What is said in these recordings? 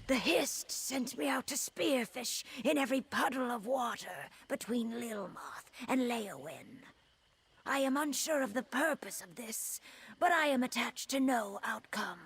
The Hist sent me out to spearfish in every puddle of water between Lilmoth and Leowin. I am unsure of the purpose of this, but I am attached to no outcome.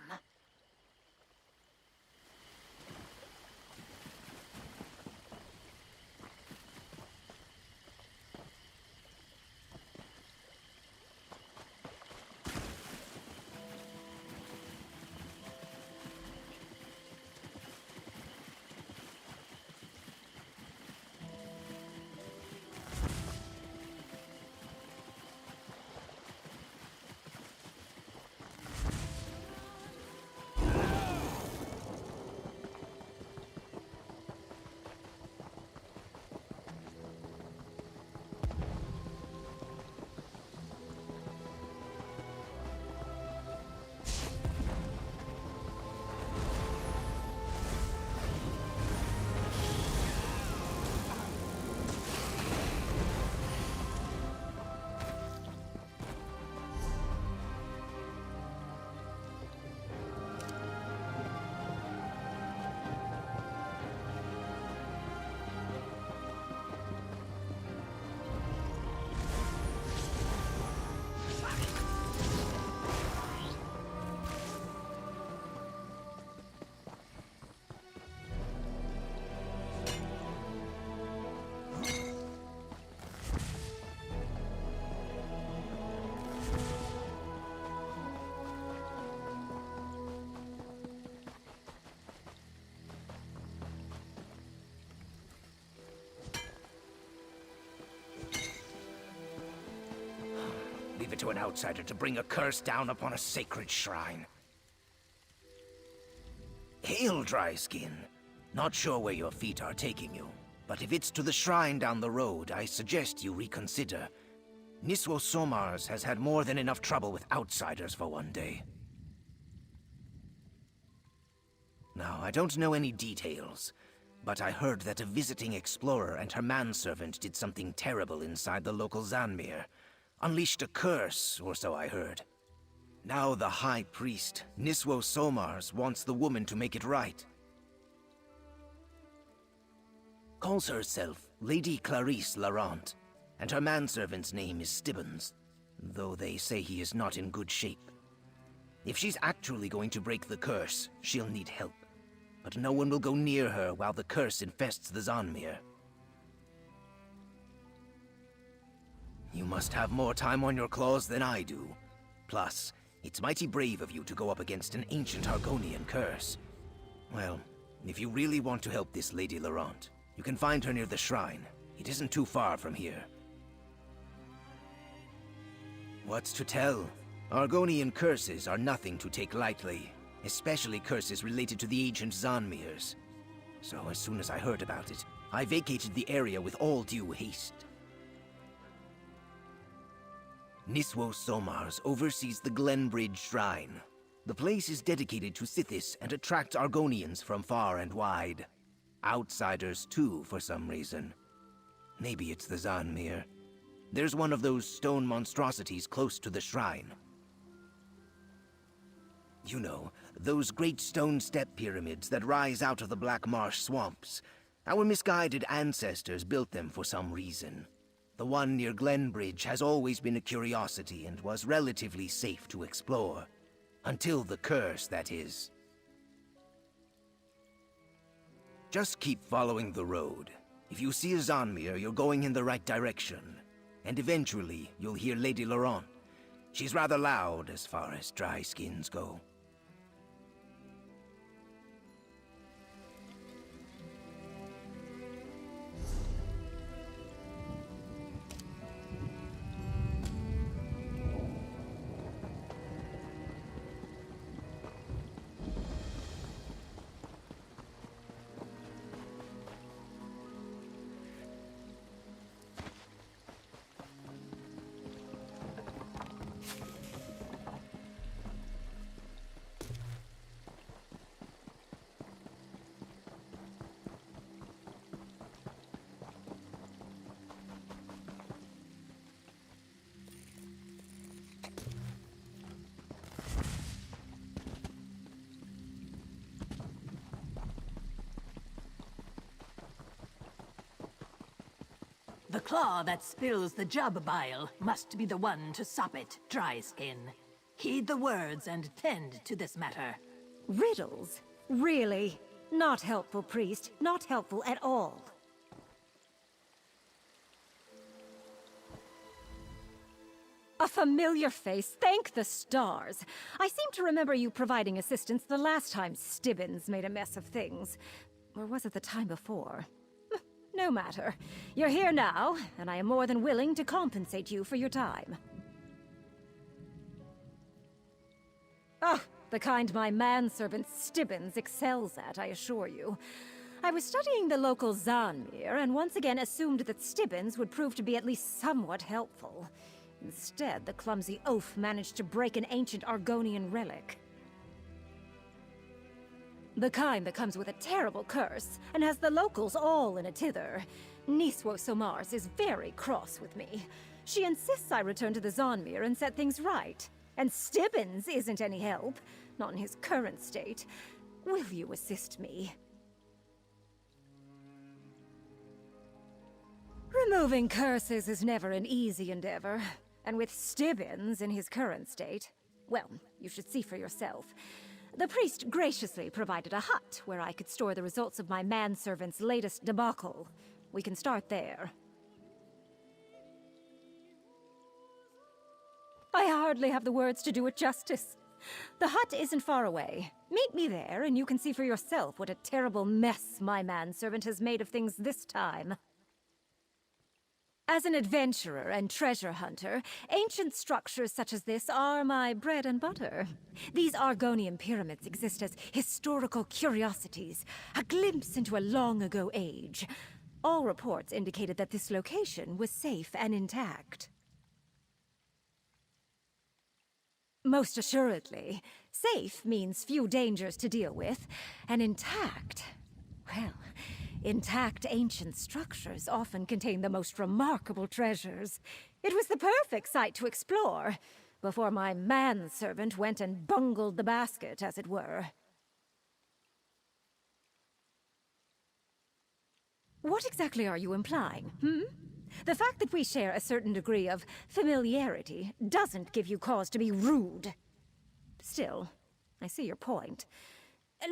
Leave it to an outsider to bring a curse down upon a sacred shrine. Hail, Dryskin. Not sure where your feet are taking you, but if it's to the shrine down the road, I suggest you reconsider. Niswo Somars has had more than enough trouble with outsiders for one day. Now, I don't know any details, but I heard that a visiting explorer and her manservant did something terrible inside the local Zanmir. Unleashed a curse, or so I heard. Now the High Priest, Niswo Somars, wants the woman to make it right. Calls herself Lady Clarice Laurent, and her manservant's name is Stibbons, though they say he is not in good shape. If she's actually going to break the curse, she'll need help. But no one will go near her while the curse infests the Zanmir. You must have more time on your claws than I do. Plus, it's mighty brave of you to go up against an ancient Argonian curse. Well, if you really want to help this Lady Laurent, you can find her near the shrine. It isn't too far from here. What's to tell? Argonian curses are nothing to take lightly, especially curses related to the ancient Zanmirs. So as soon as I heard about it, I vacated the area with all due haste. Niswo Somars oversees the Glenbridge Shrine. The place is dedicated to Sithis and attracts Argonians from far and wide. Outsiders too, for some reason. Maybe it's the Zanmir. There's one of those stone monstrosities close to the shrine. You know, those great stone step pyramids that rise out of the Black Marsh swamps. Our misguided ancestors built them for some reason. The one near Glenbridge has always been a curiosity and was relatively safe to explore. Until the curse, that is. Just keep following the road. If you see a Zanmir, you're going in the right direction. And eventually, you'll hear Lady Laurent. She's rather loud as far as dry skins go. claw that spills the jub bile must be the one to sop it, Dry Skin. Heed the words and tend to this matter. Riddles? Really? Not helpful, priest. Not helpful at all. A familiar face, thank the stars. I seem to remember you providing assistance the last time Stibbins made a mess of things. Or was it the time before? No matter. You're here now, and I am more than willing to compensate you for your time. Oh, the kind my manservant Stibbins excels at, I assure you. I was studying the local Zanmir, and once again assumed that Stibbins would prove to be at least somewhat helpful. Instead, the clumsy oaf managed to break an ancient Argonian relic. The kind that comes with a terrible curse, and has the locals all in a tither. Niswo Somars is very cross with me. She insists I return to the Zanmir and set things right. And Stibbins isn't any help, not in his current state. Will you assist me? Removing curses is never an easy endeavor. And with Stibbins in his current state, well, you should see for yourself. The priest graciously provided a hut where I could store the results of my manservant's latest debacle. We can start there. I hardly have the words to do it justice. The hut isn't far away. Meet me there, and you can see for yourself what a terrible mess my manservant has made of things this time. As an adventurer and treasure hunter, ancient structures such as this are my bread and butter. These Argonian pyramids exist as historical curiosities, a glimpse into a long-ago age. All reports indicated that this location was safe and intact. Most assuredly. Safe means few dangers to deal with, and intact, well, intact ancient structures often contain the most remarkable treasures. It was the perfect site to explore, before my manservant went and bungled the basket, as it were. What exactly are you implying, The fact that we share a certain degree of familiarity doesn't give you cause to be rude. Still, I see your point.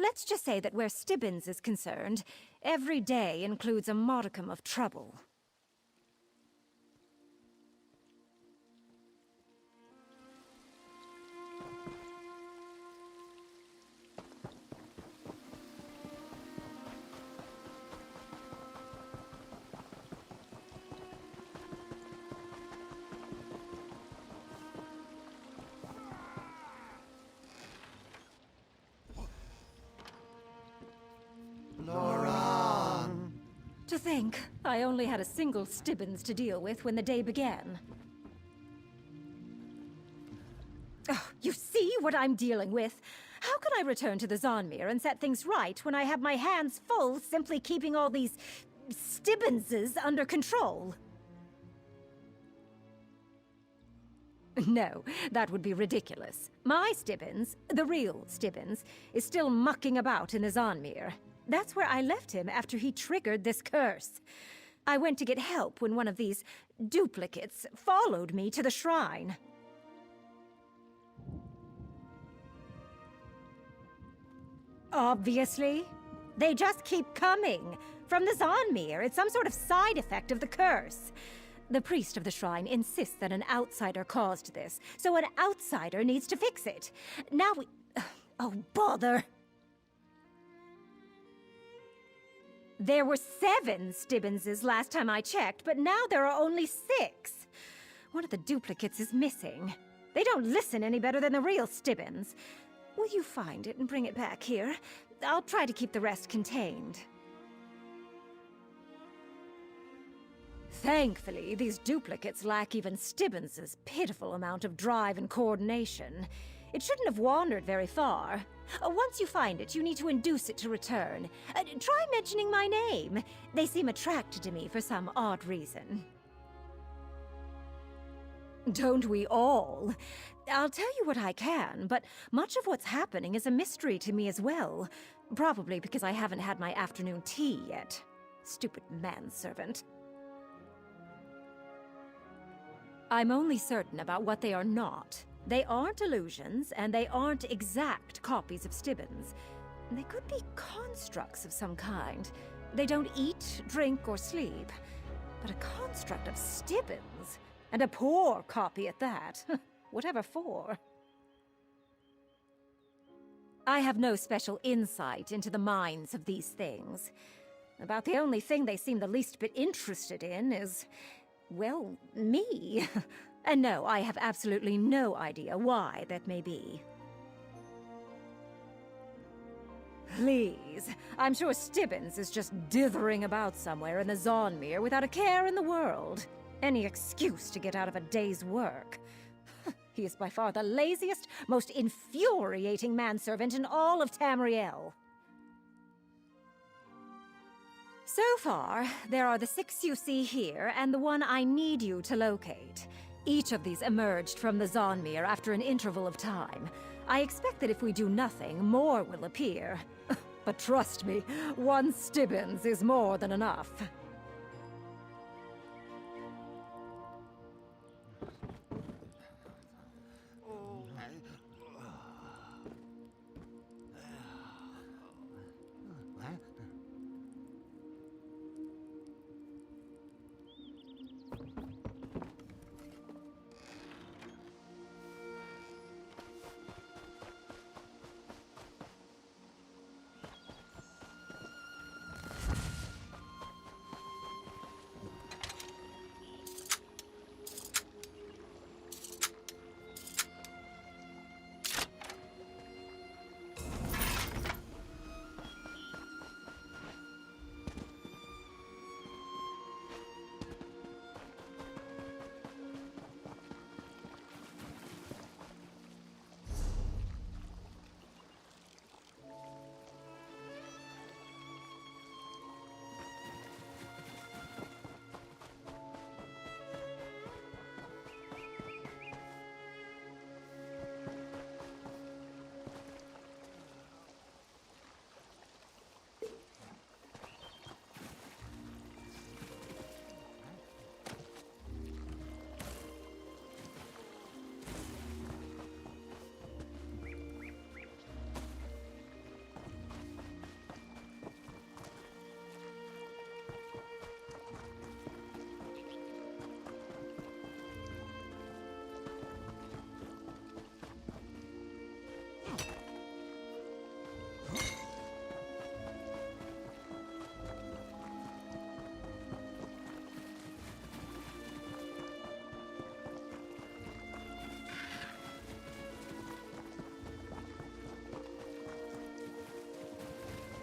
Let's just say that where Stibbins is concerned, every day includes a modicum of trouble. To think, I only had a single Stibbins to deal with when the day began. Oh, you see what I'm dealing with? How can I return to the Zanmir and set things right when I have my hands full simply keeping all these Stibbinses under control? No, that would be ridiculous. My Stibbins, the real Stibbins, is still mucking about in the Zanmir. That's where I left him after he triggered this curse. I went to get help when one of these duplicates followed me to the shrine. Obviously. They just keep coming. From the Zanmir, it's some sort of side effect of the curse. The priest of the shrine insists that an outsider caused this, so an outsider needs to fix it. Now we... Oh, bother! There were 7 Stibbinses last time I checked, but now there are only 6. One of the duplicates is missing. They don't listen any better than the real Stibbins. Will you find it and bring it back here? I'll try to keep the rest contained. Thankfully, these duplicates lack even Stibbins' pitiful amount of drive and coordination. It shouldn't have wandered very far. Once you find it, you need to induce it to return. Try mentioning my name. They seem attracted to me for some odd reason. Don't we all? I'll tell you what I can, but much of what's happening is a mystery to me as well. Probably because I haven't had my afternoon tea yet. Stupid manservant. I'm only certain about what they are not. They aren't illusions, and they aren't exact copies of Stibbons. They could be constructs of some kind. They don't eat, drink, or sleep. But a construct of Stibbons? And a poor copy at that. Whatever for. I have no special insight into the minds of these things. About the only thing they seem the least bit interested in is, well, me. And no, I have absolutely no idea why that may be. Please, I'm sure Stibbons is just dithering about somewhere in the Zonmere without a care in the world. Any excuse to get out of a day's work. He is by far the laziest, most infuriating manservant in all of Tamriel. So far, there are the 6 you see here, and the one I need you to locate. Each of these emerged from the Zonmere after an interval of time. I expect that if we do nothing, more will appear. But trust me, 1 Stibbons is more than enough.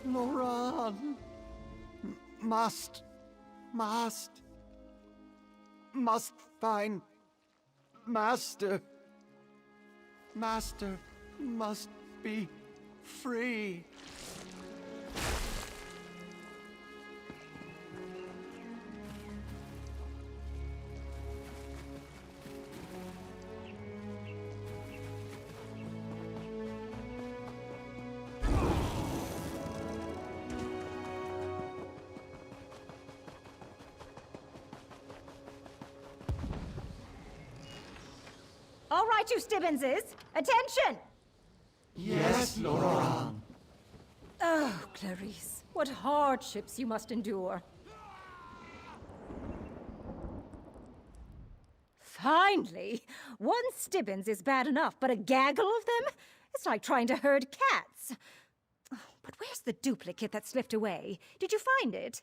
Loran! Must find Master. Master must be free. All right, you Stibbonses! Attention! Yes, Loran. Oh, Clarice, what hardships you must endure. Finally! 1 Stibbons is bad enough, but a gaggle of them? It's like trying to herd cats. Oh, but where's the duplicate that slipped away? Did you find it?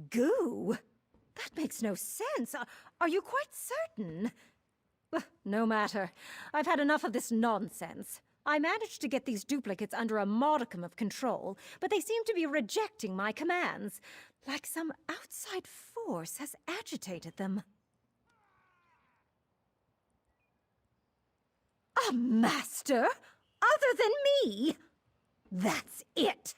Goo? That makes no sense. Are you quite certain? No matter. I've had enough of this nonsense. I managed to get these duplicates under a modicum of control, but they seem to be rejecting my commands, like some outside force has agitated them. A master? Other than me? That's it!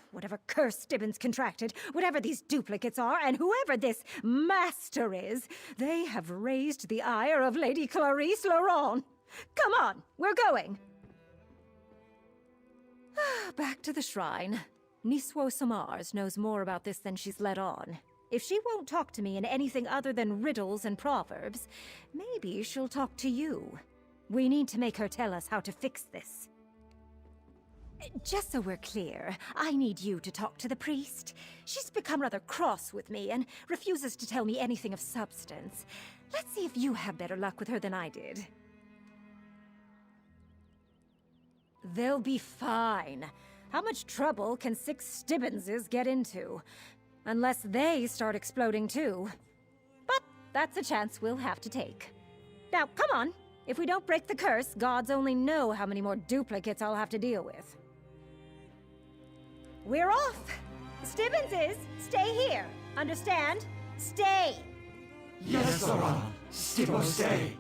Whatever curse Stibbons contracted, whatever these duplicates are, and whoever this master is, they have raised the ire of Lady Clarice Laurent. Come on, we're going. Back to the shrine. Niswo Samars knows more about this than she's let on. If she won't talk to me in anything other than riddles and proverbs, maybe she'll talk to you. We need to make her tell us how to fix this. Just so we're clear, I need you to talk to the priest. She's become rather cross with me and refuses to tell me anything of substance. Let's see if you have better luck with her than I did. They'll be fine. How much trouble can 6 Stibbenses get into? Unless they start exploding too. But that's a chance we'll have to take. Now, come on. If we don't break the curse, gods only know how many more duplicates I'll have to deal with. We're off! Stibbenses, stay here. Understand? Stay! Yes, Zoran. Stibbo, stay.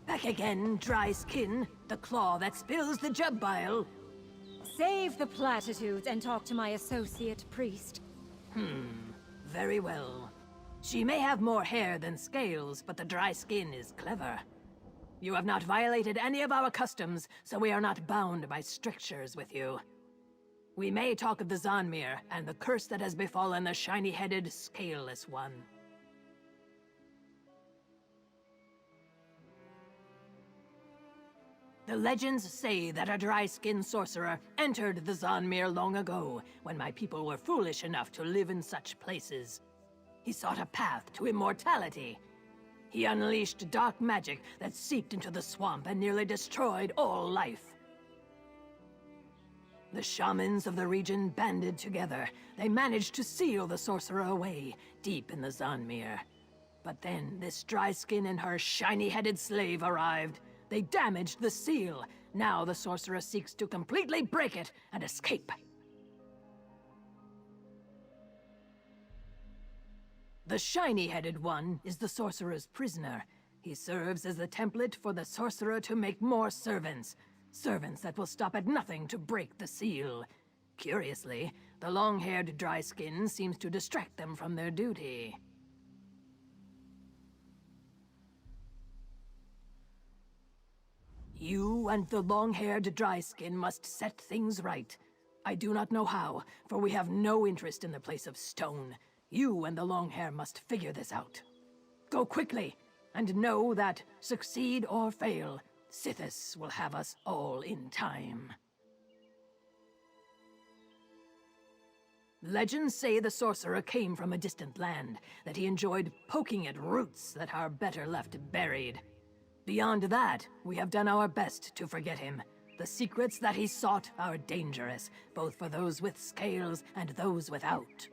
Back again, dry skin. The claw that spills the jub bile. Save the platitudes and talk to my associate priest. Very well. She may have more hair than scales, but the dry skin is clever. You have not violated any of our customs, so we are not bound by strictures with you. We may talk of the Zanmir and the curse that has befallen the shiny-headed, scaleless one. The legends say that a dry-skinned sorcerer entered the Zanmir long ago, when my people were foolish enough to live in such places. He sought a path to immortality. He unleashed dark magic that seeped into the swamp and nearly destroyed all life. The shamans of the region banded together. They managed to seal the sorcerer away, deep in the Zanmir. But then this dry skin and her shiny-headed slave arrived. They damaged the seal. Now the sorcerer seeks to completely break it and escape. The shiny-headed one is the sorcerer's prisoner. He serves as the template for the sorcerer to make more servants. Servants that will stop at nothing to break the seal. Curiously, the long-haired dry skin seems to distract them from their duty. You and the long-haired dry skin must set things right. I do not know how, for we have no interest in the place of stone. You and the long hair must figure this out. Go quickly, and know that, succeed or fail, Sithis will have us all in time. Legends say the sorcerer came from a distant land, that he enjoyed poking at roots that are better left buried. Beyond that, we have done our best to forget him. The secrets that he sought are dangerous, both for those with scales and those without.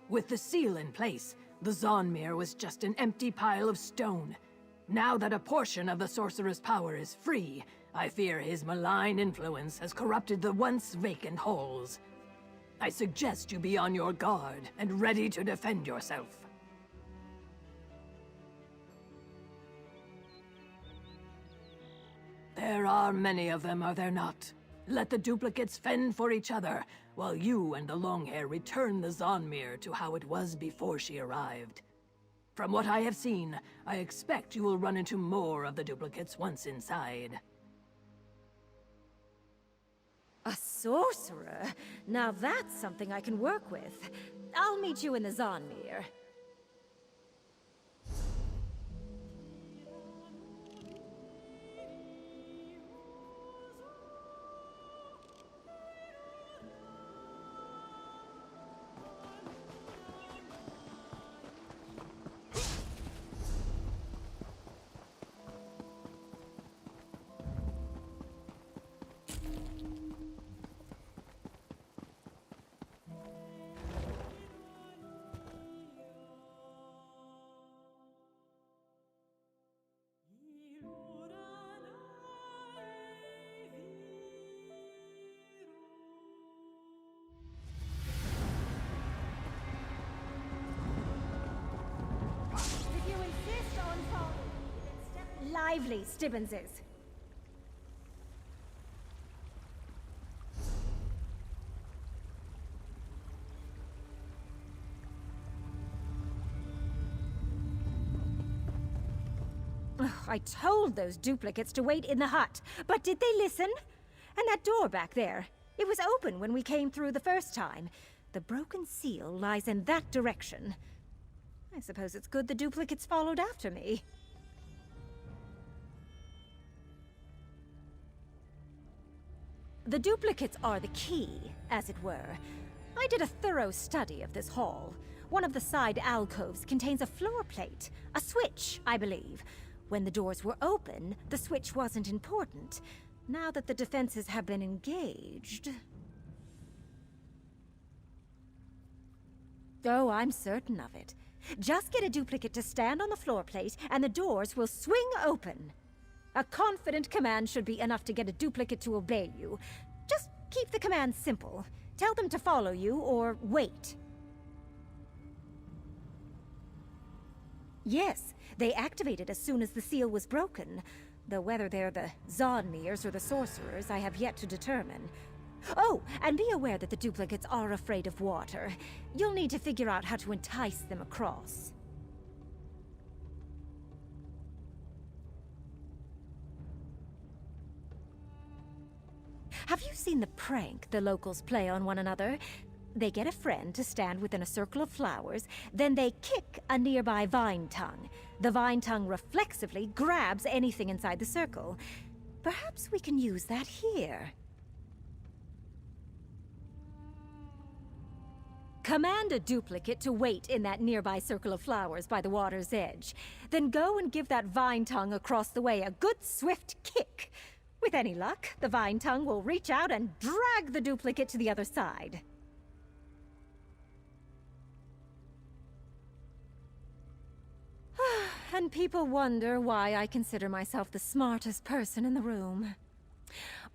With the seal in place, the Zanmir was just an empty pile of stone. Now that a portion of the sorcerer's power is free, I fear his malign influence has corrupted the once vacant halls. I suggest you be on your guard and ready to defend yourself. There are many of them, are there not? Let the duplicates fend for each other, while you and the Longhair return the Zanmir to how it was before she arrived. From what I have seen, I expect you will run into more of the duplicates once inside. A sorcerer? Now that's something I can work with. I'll meet you in the Zanmir. Lively, Stibbenses. Ugh, I told those duplicates to wait in the hut, but did they listen? And that door back there, it was open when we came through the first time. The broken seal lies in that direction. I suppose it's good the duplicates followed after me. The duplicates are the key, as it were. I did a thorough study of this hall. One of the side alcoves contains a floor plate, a switch, I believe. When the doors were open, the switch wasn't important. Now that the defenses have been engaged... Oh, I'm certain of it. Just get a duplicate to stand on the floor plate, and the doors will swing open. A confident command should be enough to get a duplicate to obey you. Just keep the command simple. Tell them to follow you, or wait. Yes, they activated as soon as the seal was broken. Though whether they're the Zonmirs or the sorcerers, I have yet to determine. Oh, and be aware that the duplicates are afraid of water. You'll need to figure out how to entice them across. Have you seen the prank the locals play on one another? They get a friend to stand within a circle of flowers, then they kick a nearby vine tongue. The vine tongue reflexively grabs anything inside the circle. Perhaps we can use that here. Command a duplicate to wait in that nearby circle of flowers by the water's edge. Then go and give that vine tongue across the way a good swift kick. With any luck, the vine tongue will reach out and drag the duplicate to the other side. And people wonder why I consider myself the smartest person in the room.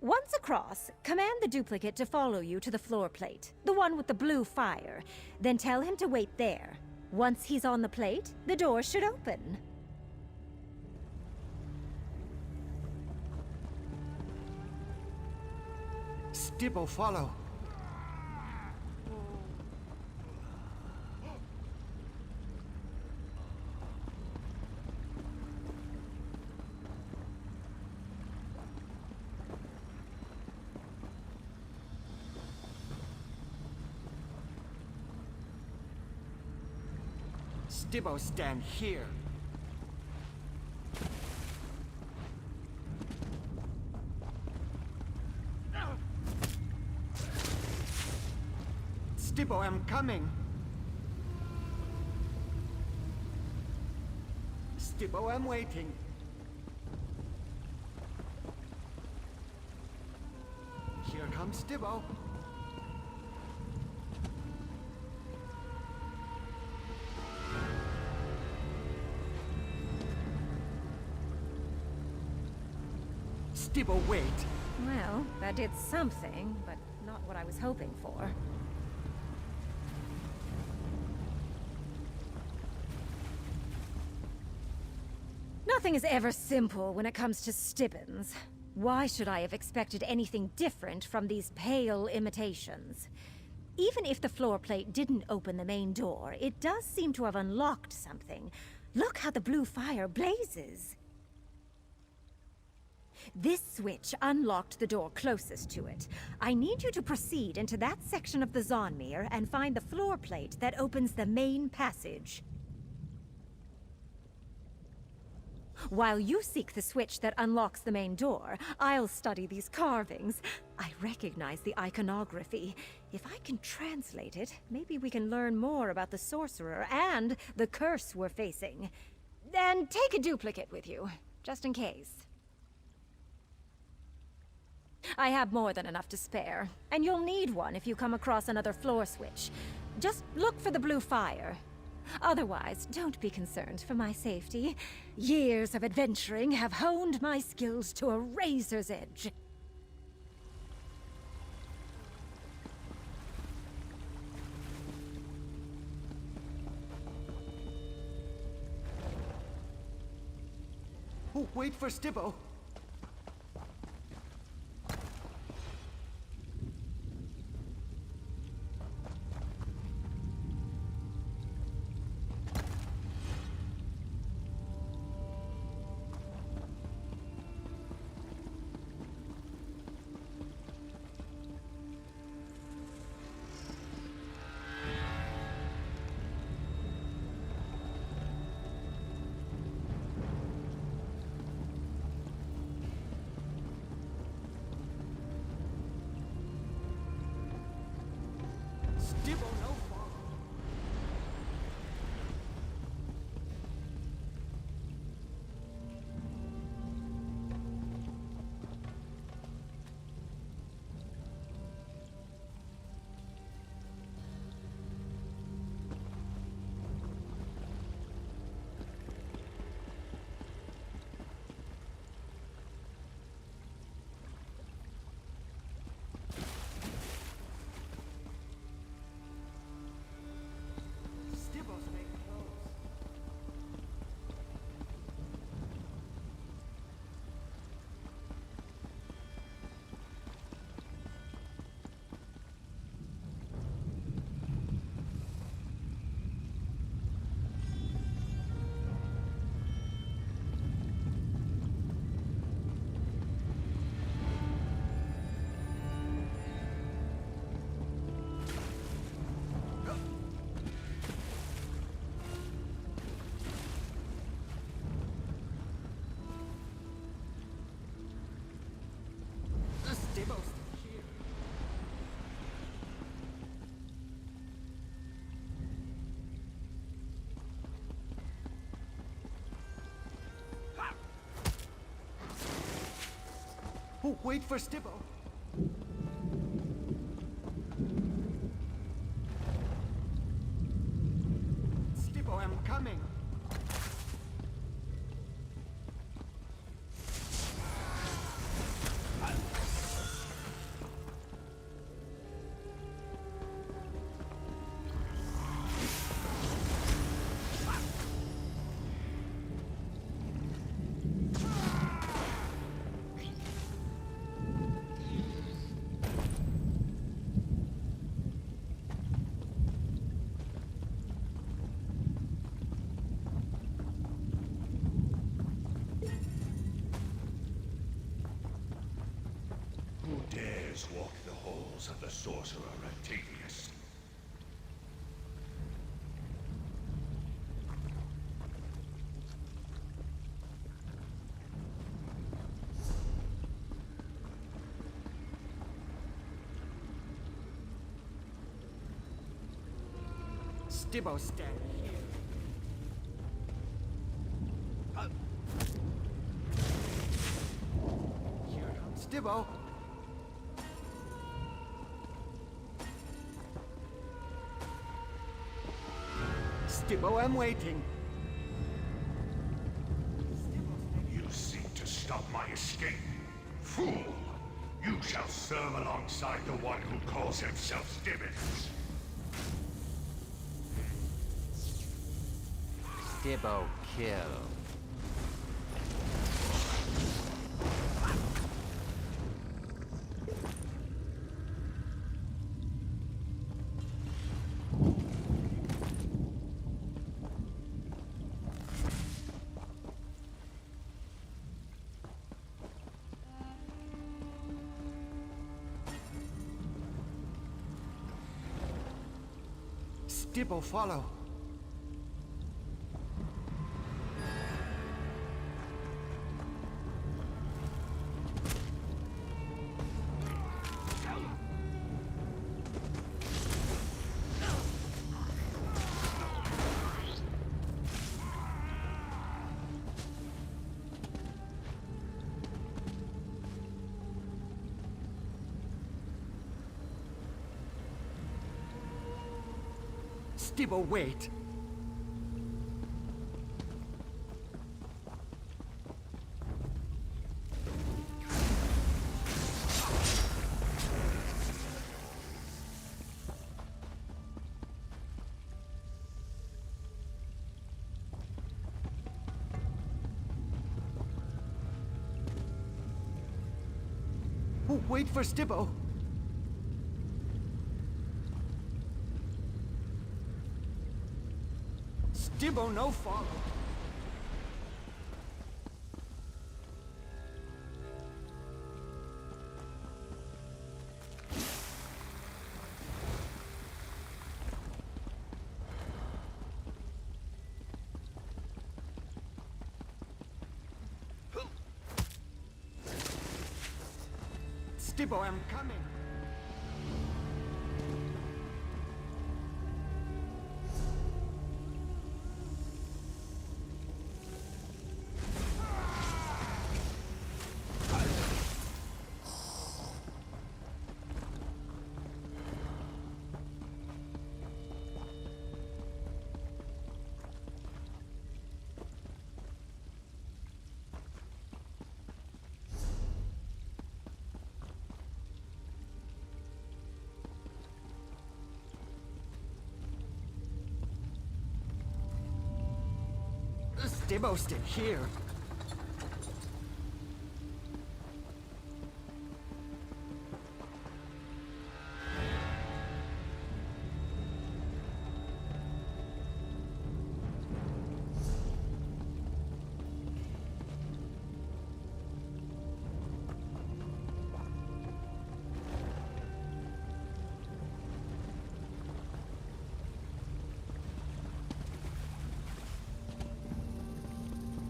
Once across, command the duplicate to follow you to the floor plate, the one with the blue fire. Then tell him to wait there. Once he's on the plate, the door should open. Stibbo, follow. Stibbo, stand here. Stibbo, I'm coming. Stibbo, I'm waiting. Here comes Stibbo. Stibbo, wait. Well, that did something, but not what I was hoping for. Nothing is ever simple when it comes to Stibbons. Why should I have expected anything different from these pale imitations? Even if the floor plate didn't open the main door, it does seem to have unlocked something. Look how the blue fire blazes. This switch unlocked the door closest to it. I need you to proceed into that section of the Zonmir and find the floor plate that opens the main passage. While you seek the switch that unlocks the main door, I'll study these carvings. I recognize the iconography. If I can translate it, maybe we can learn more about the sorcerer and the curse we're facing. And take a duplicate with you, just in case. I have more than enough to spare, and you'll need one if you come across another floor switch. Just look for the blue fire. Otherwise, don't be concerned for my safety. Years of adventuring have honed my skills to a razor's edge. Oh, wait for Stibbo. Stibbo, no follow. Stibbo, stay close. Stibbo, stay here. Oh, wait for Stibbo. Stibbo, I'm coming. Who dares walk the halls of the sorcerer Octavius? Stibbo, stand here. Here comes Stibbo. Stibbo, I'm waiting. You seek to stop my escape. Fool! You shall serve alongside the one who calls himself Stibbons. Stibbo kill. Stibbo, follow. Stibbo, wait. Oh, wait for Stibbo. Stibbo, no follow. Stibbo, I'm coming. Stibbo stay here.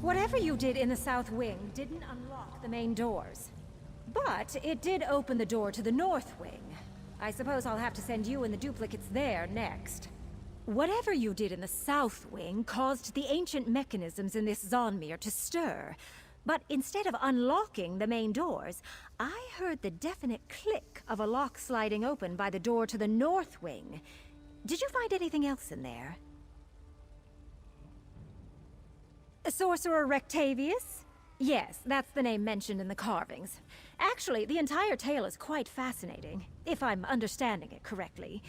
Whatever you did in the south wing didn't unlock the main doors. But it did open the door to the north wing. I suppose I'll have to send you and the duplicates there next. Whatever you did in the south wing caused the ancient mechanisms in this Zonmir to stir. But instead of unlocking the main doors, I heard the definite click of a lock sliding open by the door to the north wing. Did you find anything else in there? Sorcerer Rectavius? Yes, that's the name mentioned in the carvings. Actually, the entire tale is quite fascinating, if I'm understanding it correctly.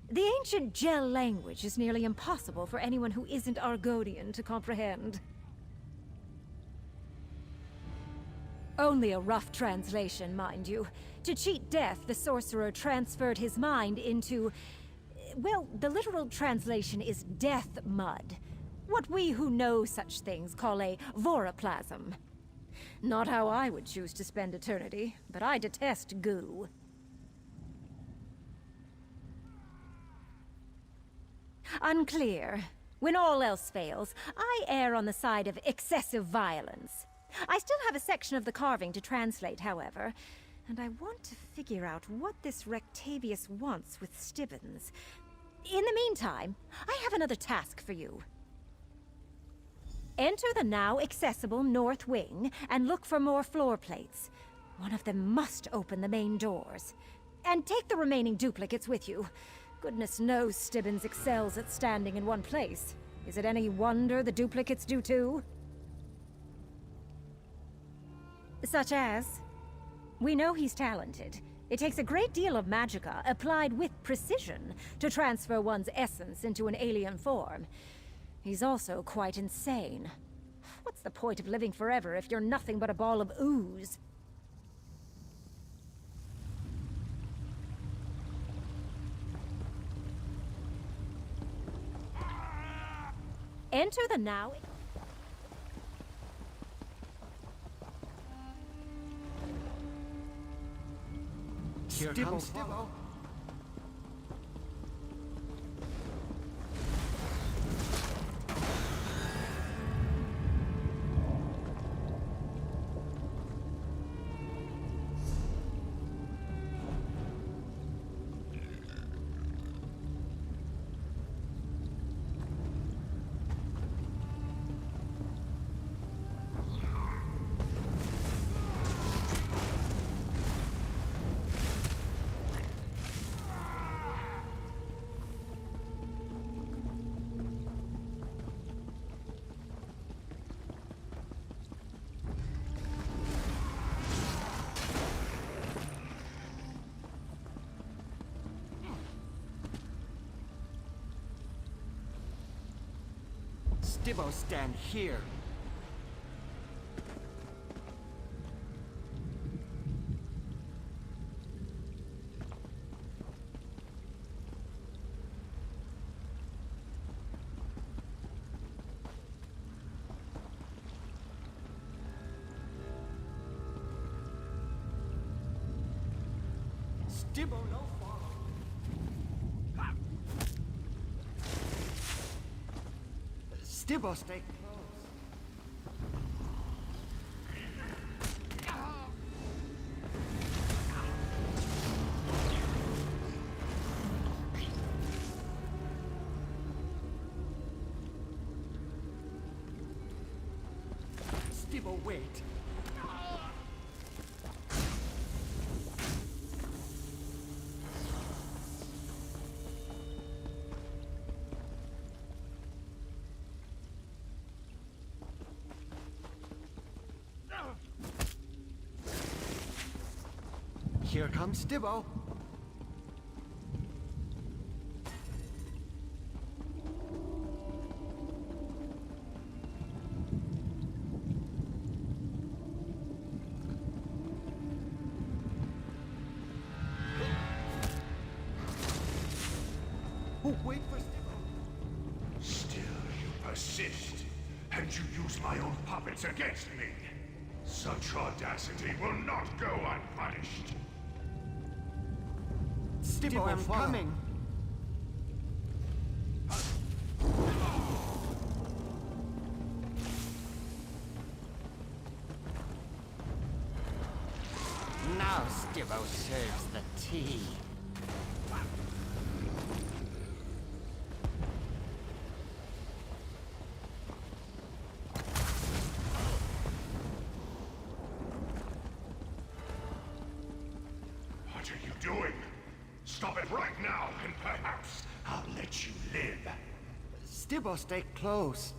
The ancient Gel language is nearly impossible for anyone who isn't Argonian to comprehend. Only a rough translation, mind you. To cheat death, the sorcerer transferred his mind into... well, the literal translation is death mud. What we who know such things call a voroplasm. Not how I would choose to spend eternity, but I detest goo. Unclear. When all else fails, I err on the side of excessive violence. I still have a section of the carving to translate, however, and I want to figure out what this Rectavius wants with Stibbons. In the meantime, I have another task for you. Enter the now accessible north wing and look for more floor plates. One of them must open the main doors. And take the remaining duplicates with you. Goodness knows Stibbons excels at standing in one place. Is it any wonder the duplicates do too? Such as? We know he's talented. It takes a great deal of magicka, applied with precision, to transfer one's essence into an alien form. He's also quite insane. What's the point of living forever if you're nothing but a ball of ooze? Enter the now... Here comes Stibbo. Stibbo stand here. Stibbo no follow. Stibbo stay close. Stibbo, wait. Here comes Stibbo. Oh, wait for Stibbo. Still you persist, and you use my own puppets against me. Such audacity will not go unpunished. Stibbo, I'm coming. Now Stibbo serves the tea. What are you doing? Stop it right now, and perhaps I'll let you live. Stibbo, stay close.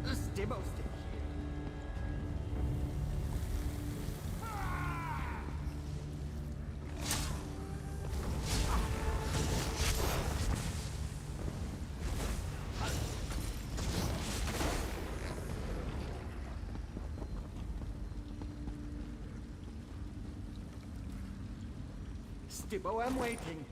Stibbo, stay here. Stibbo, I'm waiting.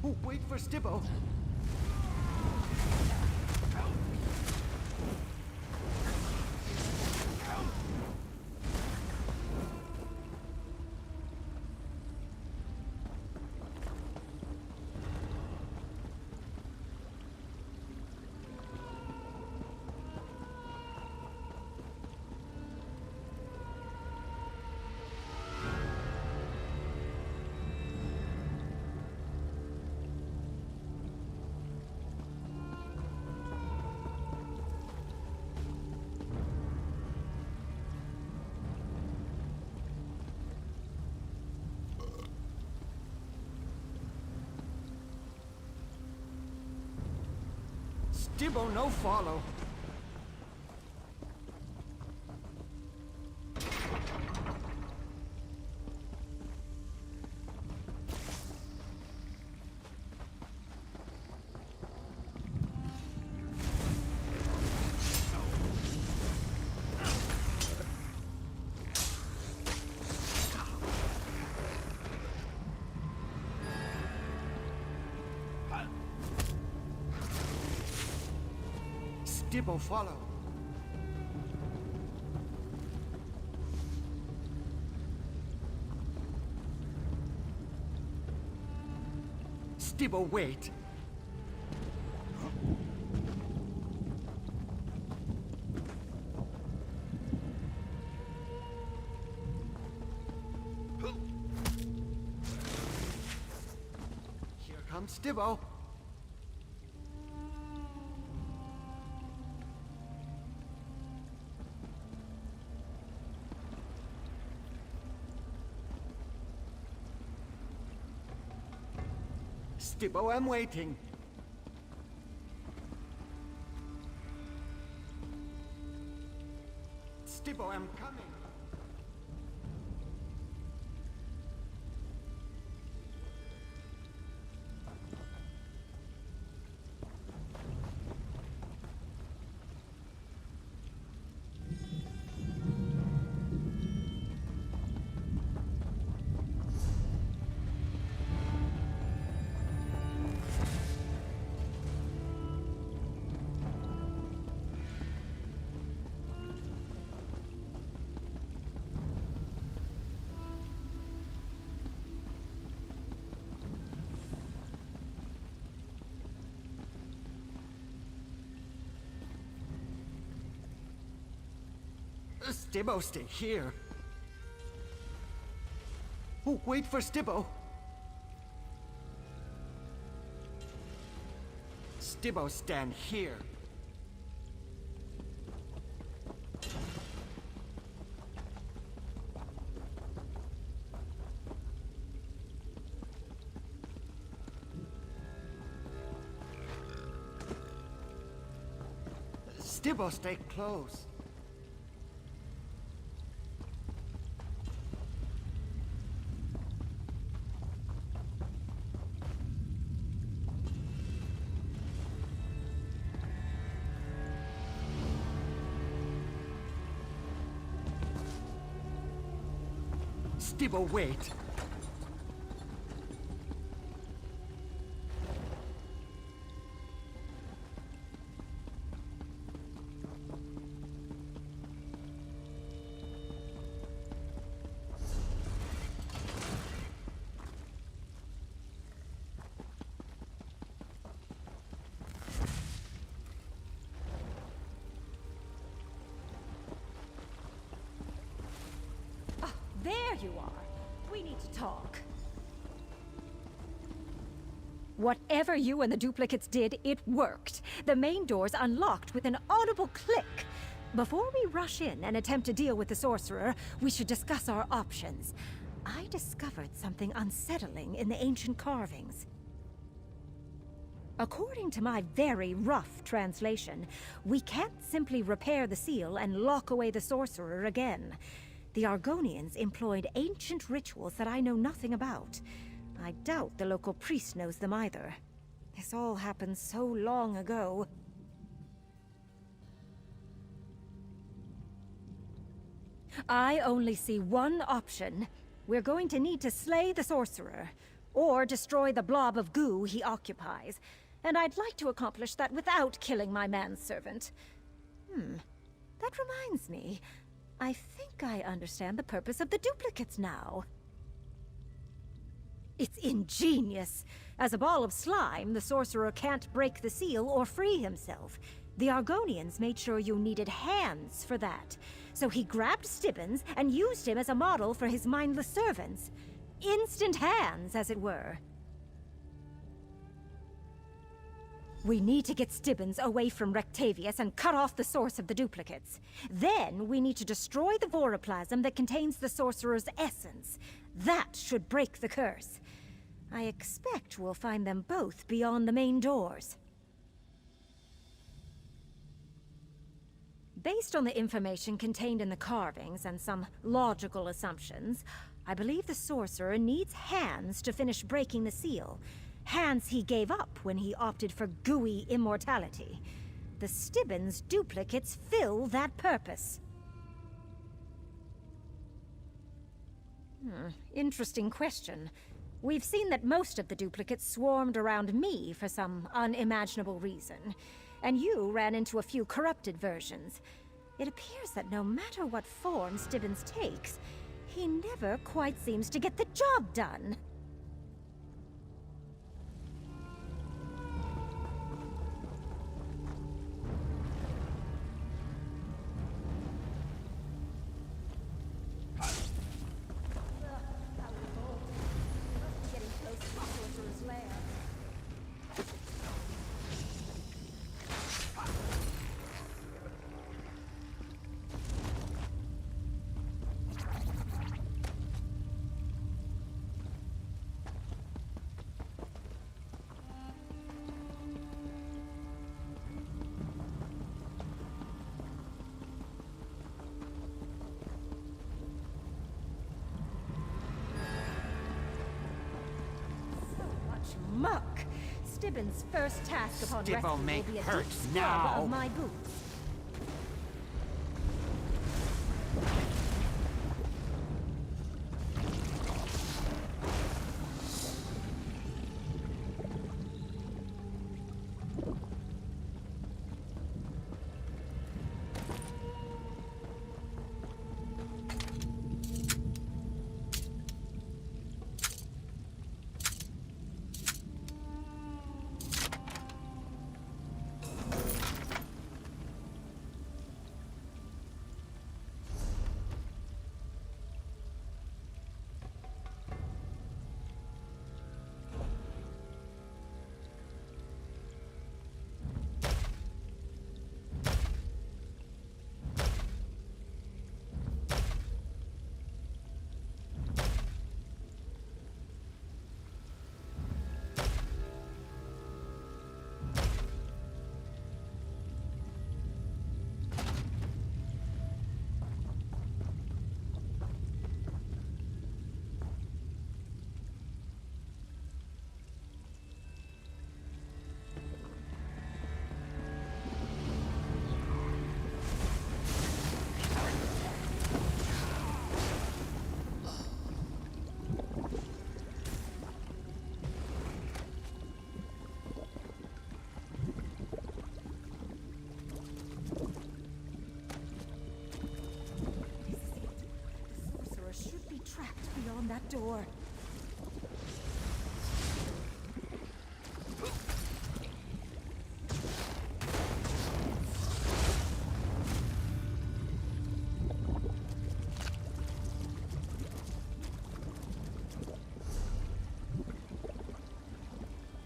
Oh, wait for Stibbo. Stibbo, no follow. Stibbo, follow. Stibbo, wait. Here comes Stibbo. Stibbo, I'm waiting. Stibbo, I'm coming. Stibbo, stay here. Oh, wait for Stibbo. Stibbo, stand here. Stibbo, stay close. Stibbo, wait! There you are. We need to talk. Whatever you and the duplicates did, it worked. The main doors unlocked with an audible click. Before we rush in and attempt to deal with the sorcerer, we should discuss our options. I discovered something unsettling in the ancient carvings. According to my very rough translation, we can't simply repair the seal and lock away the sorcerer again. The Argonians employed ancient rituals that I know nothing about. I doubt the local priest knows them either. This all happened so long ago. I only see one option. We're going to need to slay the sorcerer, or destroy the blob of goo he occupies. And I'd like to accomplish that without killing my manservant. That reminds me. I think I understand the purpose of the duplicates now. It's ingenious. As a ball of slime, the sorcerer can't break the seal or free himself. The Argonians made sure you needed hands for that. So he grabbed Stibbons and used him as a model for his mindless servants. Instant hands, as it were. We need to get Stibbons away from Rectavius and cut off the source of the duplicates. Then we need to destroy the voroplasm that contains the sorcerer's essence. That should break the curse. I expect we'll find them both beyond the main doors. Based on the information contained in the carvings and some logical assumptions, I believe the sorcerer needs hands to finish breaking the seal. Hands he gave up when he opted for gooey immortality. The Stibbons duplicates fill that purpose. Interesting question. We've seen that most of the duplicates swarmed around me for some unimaginable reason, and you ran into a few corrupted versions. It appears that no matter what form Stibbons takes, he never quite seems to get the job done. Muck! Stibbons' first task upon Stibbo rescue make will be a hurt deep scrub now. of my boots. on that door.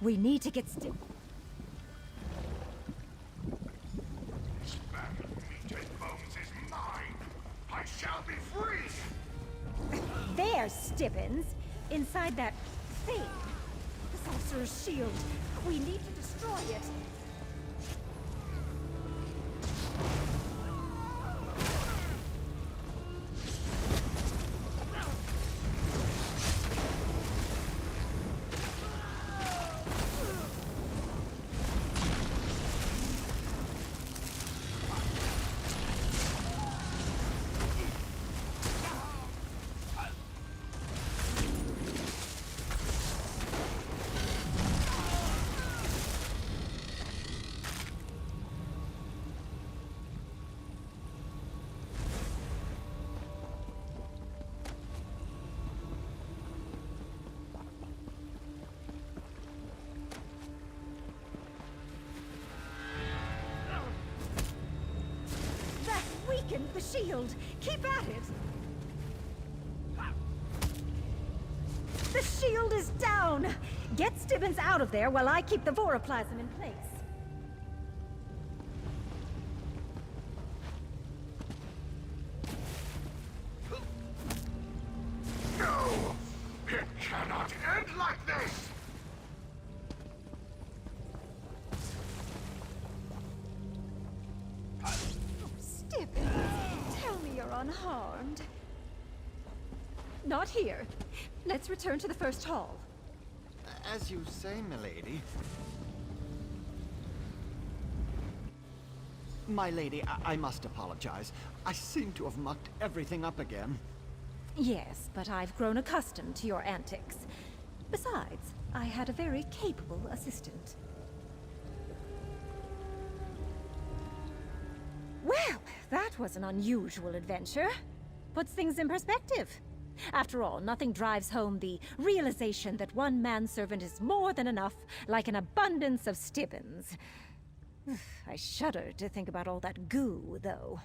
We need to get That meated bones is mine! I shall be free! There's Stibbins! Inside that thing! The sorcerer's shield! We need to destroy it! The shield! Keep at it! The shield is down! Get Stibbins out of there while I keep the voroplasm in place. No! It cannot end like this! Stibbins, tell me you're unharmed. Not here. Let's return to the first hall. As you say, milady. My lady, I must apologize. I seem to have mucked everything up again. Yes, but I've grown accustomed to your antics. Besides, I had a very capable assistant. Well, that was an unusual adventure. Puts things in perspective. After all, nothing drives home the realization that one manservant is more than enough, like an abundance of Stibbins. I shudder to think about all that goo, though.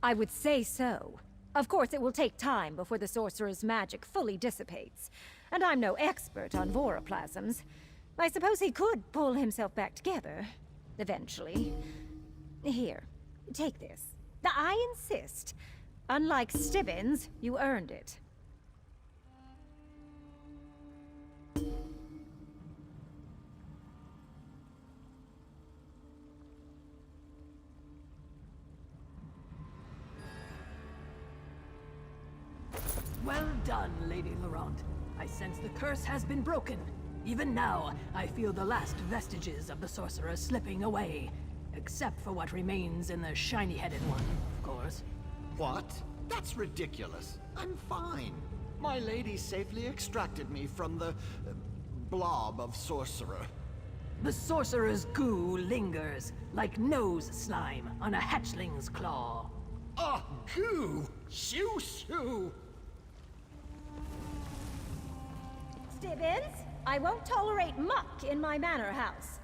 I would say so. Of course, it will take time before the sorcerer's magic fully dissipates. And I'm no expert on voroplasms. I suppose he could pull himself back together, eventually. Here, take this. I insist. Unlike Stibbins, you earned it. Well done, Lady Laurent. I sense the curse has been broken. Even now, I feel the last vestiges of the sorcerer slipping away. Except for what remains in the shiny-headed one, of course. What? That's ridiculous. I'm fine. My lady safely extracted me from the blob of sorcerer. The sorcerer's goo lingers, like nose slime on a hatchling's claw. Oh, goo! Shoo shoo! Stibbins, I won't tolerate muck in my manor house.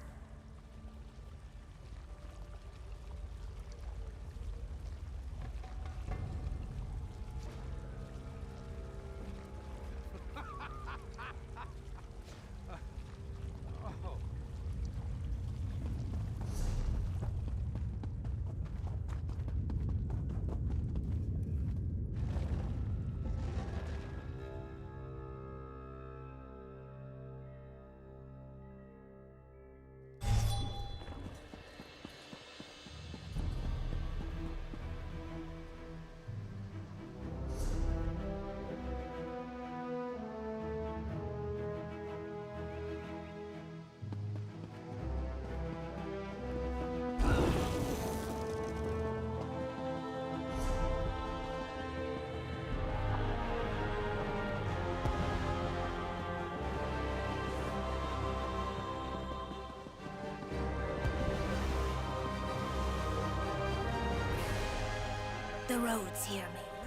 The roads here may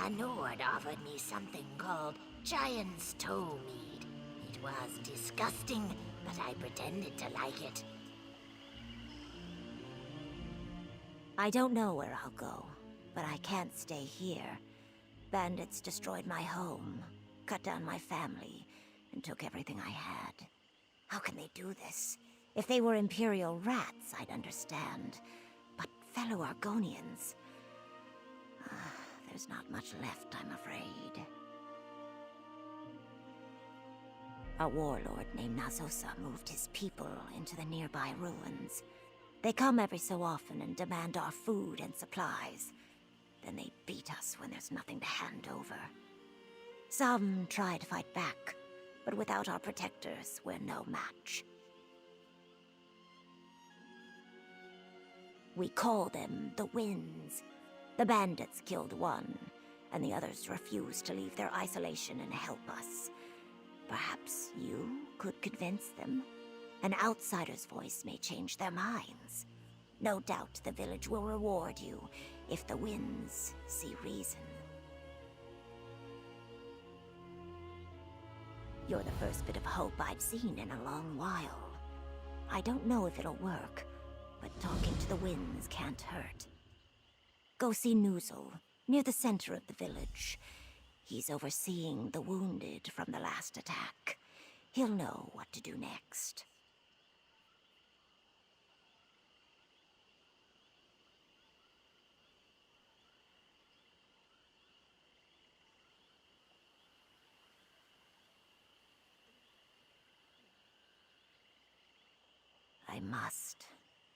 A Nord offered me something called Giant's Toe Mead. It was disgusting, but I pretended to like it. I don't know where I'll go, but I can't stay here. Bandits destroyed my home, cut down my family, and took everything I had. How can they do this? If they were Imperial rats, I'd understand. But fellow Argonians... there's not much left, I'm afraid. A warlord named Nazosa moved his people into the nearby ruins. They come every so often and demand our food and supplies. Then they beat us when there's nothing to hand over. Some try to fight back, but without our protectors, we're no match. We call them the Winds. The bandits killed one, and the others refused to leave their isolation and help us. Perhaps you could convince them? An outsider's voice may change their minds. No doubt the village will reward you if the Winds see reason. You're the first bit of hope I've seen in a long while. I don't know if it'll work, but talking to the Winds can't hurt. Go see Noozle, near the center of the village. He's overseeing the wounded from the last attack. He'll know what to do next. I must.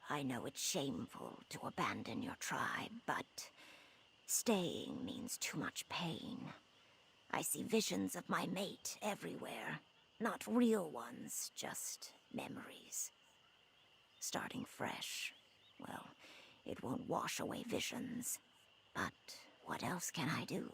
I know it's shameful to abandon your tribe, but staying means too much pain. I see visions of my mate everywhere. Not real ones, just memories. Starting fresh, well, it won't wash away visions. But what else can I do?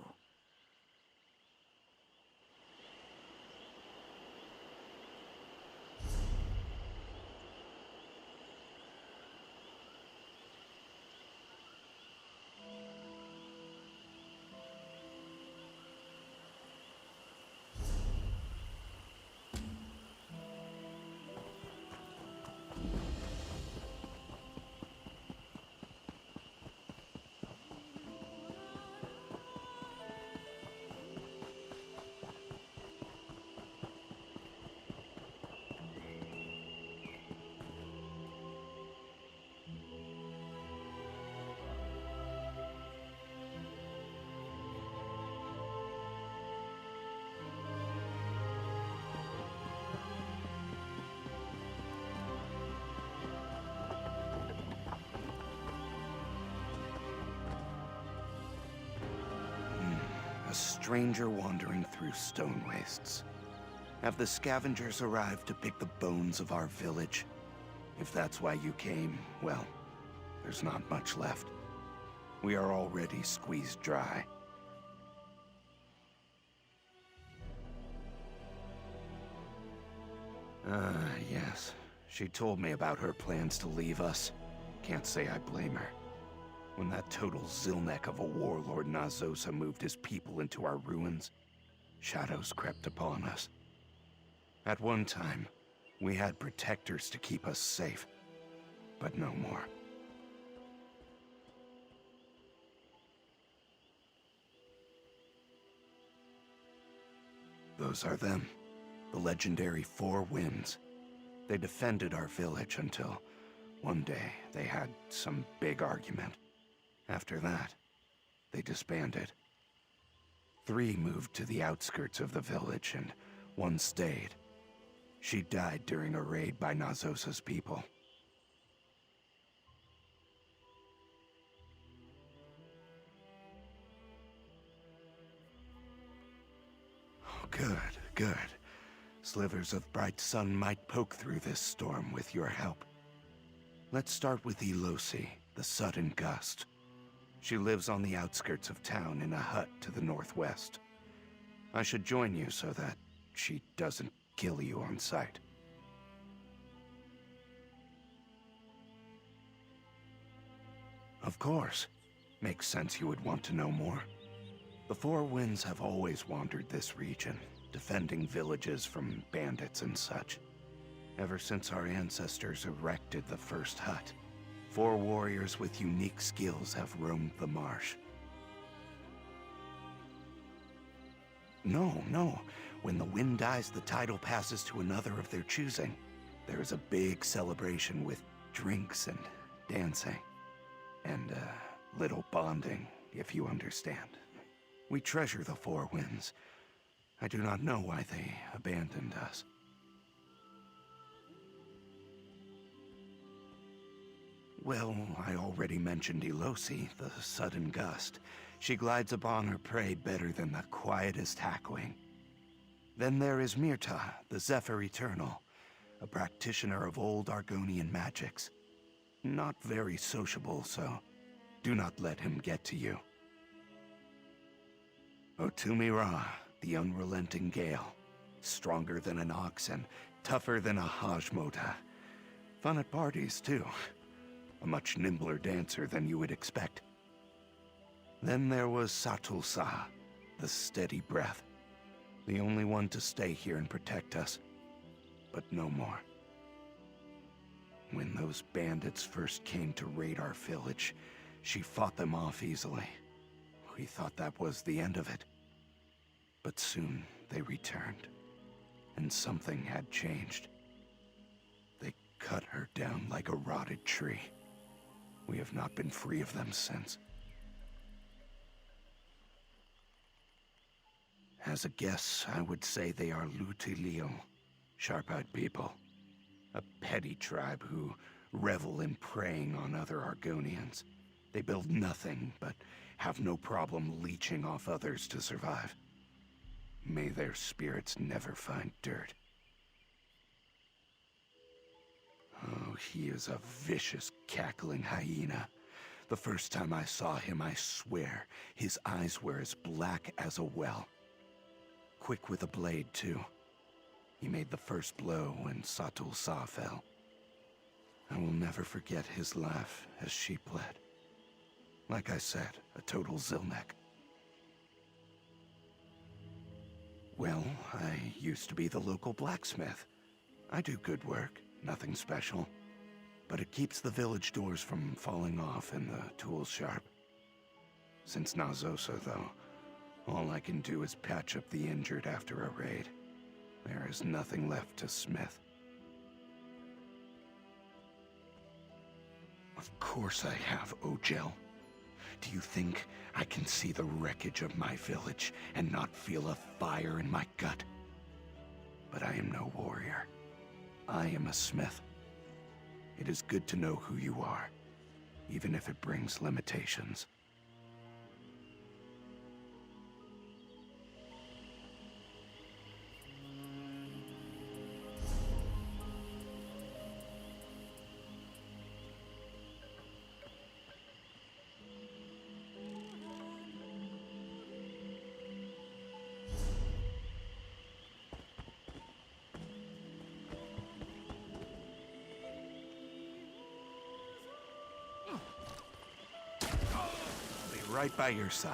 A stranger wandering through stone wastes. Have the scavengers arrived to pick the bones of our village? If that's why you came, well, there's not much left. We are already squeezed dry. Yes. She told me about her plans to leave us. Can't say I blame her. When that total Zilnek of a warlord Nazosa moved his people into our ruins, shadows crept upon us. At one time, we had protectors to keep us safe, but no more. Those are them, the legendary Four Winds. They defended our village until one day they had some big argument. After that, they disbanded. 3 moved to the outskirts of the village, and 1 stayed. She died during a raid by Nazosa's people. Oh, good. Slivers of bright sun might poke through this storm with your help. Let's start with Elosi, the sudden gust. She lives on the outskirts of town in a hut to the northwest. I should join you so that she doesn't kill you on sight. Of course. Makes sense you would want to know more. The Four Winds have always wandered this region, defending villages from bandits and such. Ever since our ancestors erected the first hut, 4 warriors with unique skills have roamed the marsh. No. When the wind dies, the title passes to another of their choosing. There is a big celebration with drinks and dancing. And little bonding, if you understand. We treasure the Four Winds. I do not know why they abandoned us. Well, I already mentioned Elosi, the sudden gust. She glides upon her prey better than the quietest hackwing. Then there is Mirta, the Zephyr Eternal, a practitioner of old Argonian magics. Not very sociable, so do not let him get to you. Otumi Ra, the unrelenting gale, stronger than an ox and tougher than a Hajmota. Fun at parties, too. A much nimbler dancer than you would expect. Then there was Satulsa, the steady breath. The only one to stay here and protect us. But no more. When those bandits first came to raid our village, she fought them off easily. We thought that was the end of it. But soon they returned, and something had changed. They cut her down like a rotted tree. We have not been free of them since. As a guess, I would say they are Lutilio, sharp-eyed people. A petty tribe who revel in preying on other Argonians. They build nothing, but have no problem leeching off others to survive. May their spirits never find dirt. Oh, he is a vicious, cackling hyena. The first time I saw him, I swear, his eyes were as black as a well. Quick with a blade, too. He made the first blow when Satulsa fell. I will never forget his laugh as she bled. Like I said, a total Zilnek. Well, I used to be the local blacksmith. I do good work, nothing special. But it keeps the village doors from falling off and the tools sharp. Since Nazosa, though, all I can do is patch up the injured after a raid. There is nothing left to smith. Of course I have, Ojel. Do you think I can see the wreckage of my village and not feel a fire in my gut? But I am no warrior. I am a smith. It is good to know who you are, even if it brings limitations. Right by your side.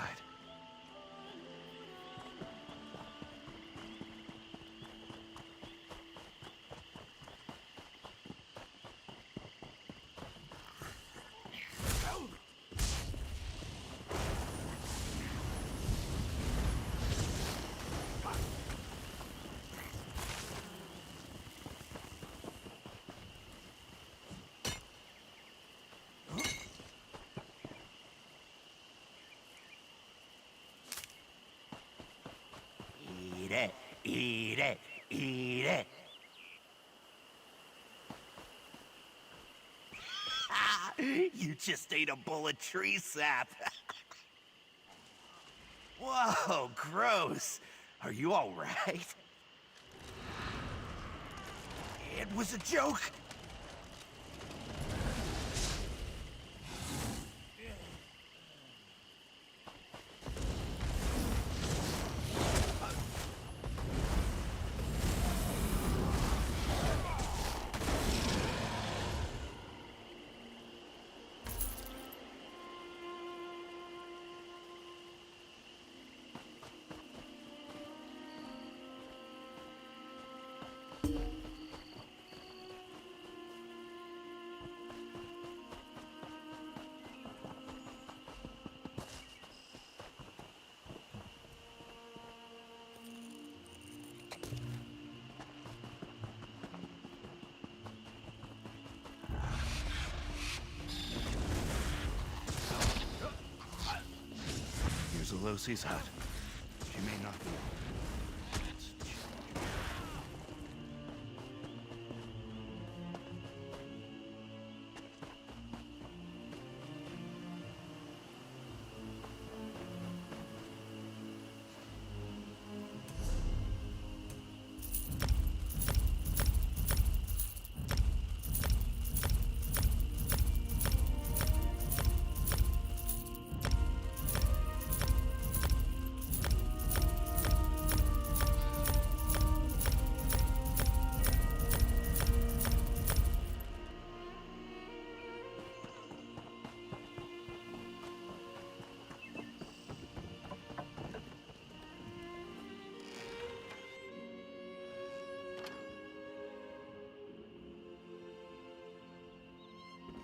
Eat it, eat it. You just ate a bowl of tree sap. Whoa, gross. Are you all right? It was a joke. Elosi's hut. She may not be.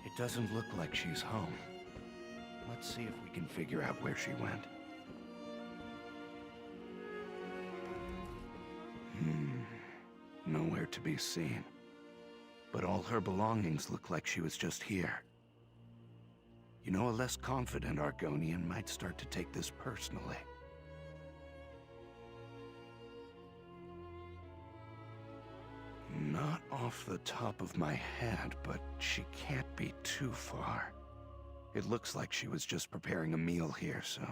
It doesn't look like she's home. Let's see if we can figure out where she went. Nowhere to be seen. But all her belongings look like she was just here. You know, a less confident Argonian might start to take this personally. Not off the top of my head, but she can't be too far. It looks like she was just preparing a meal here, so...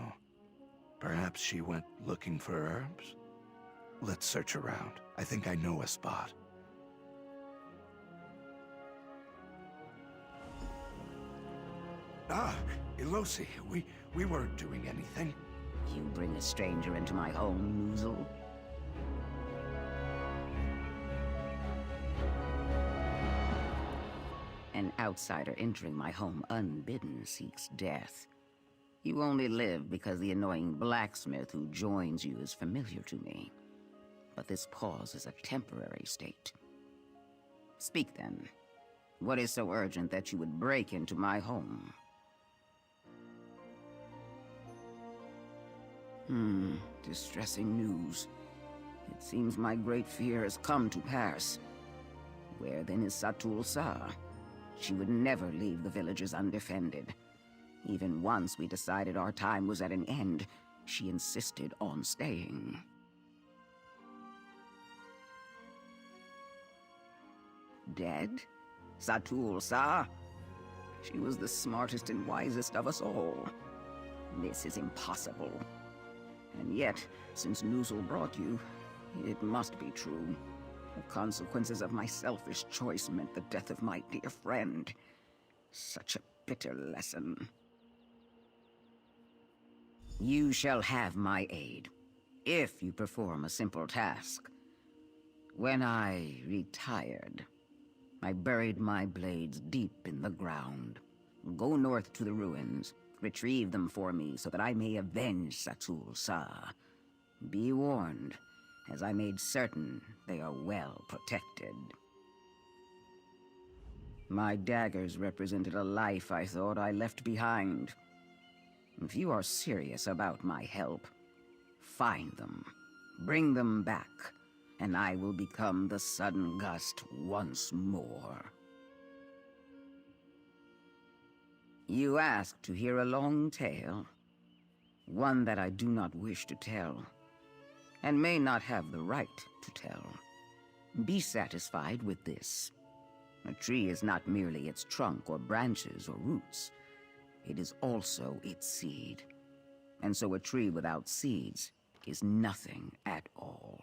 perhaps she went looking for herbs? Let's search around. I think I know a spot. Ah, Elosi, we weren't doing anything. You bring a stranger into my home, Noozle? An outsider entering my home unbidden seeks death. You only live because the annoying blacksmith who joins you is familiar to me. But this pause is a temporary state. Speak then. What is so urgent that you would break into my home? Distressing news. It seems my great fear has come to pass. Where then is Satul Sa? She would never leave the villages undefended. Even once we decided our time was at an end, she insisted on staying. Dead? Satul Sa? She was the smartest and wisest of us all. This is impossible. And yet, since Noozle brought you, it must be true. The consequences of my selfish choice meant the death of my dear friend. Such a bitter lesson. You shall have my aid, if you perform a simple task. When I retired, I buried my blades deep in the ground. Go north to the ruins, retrieve them for me so that I may avenge Satul Sa. Be warned, as I made certain they are well protected. My daggers represented a life I thought I left behind. If you are serious about my help, find them, bring them back, and I will become the sudden gust once more. You asked to hear a long tale, one that I do not wish to tell, and may not have the right to tell. Be satisfied with this. A tree is not merely its trunk or branches or roots. It is also its seed. And so a tree without seeds is nothing at all.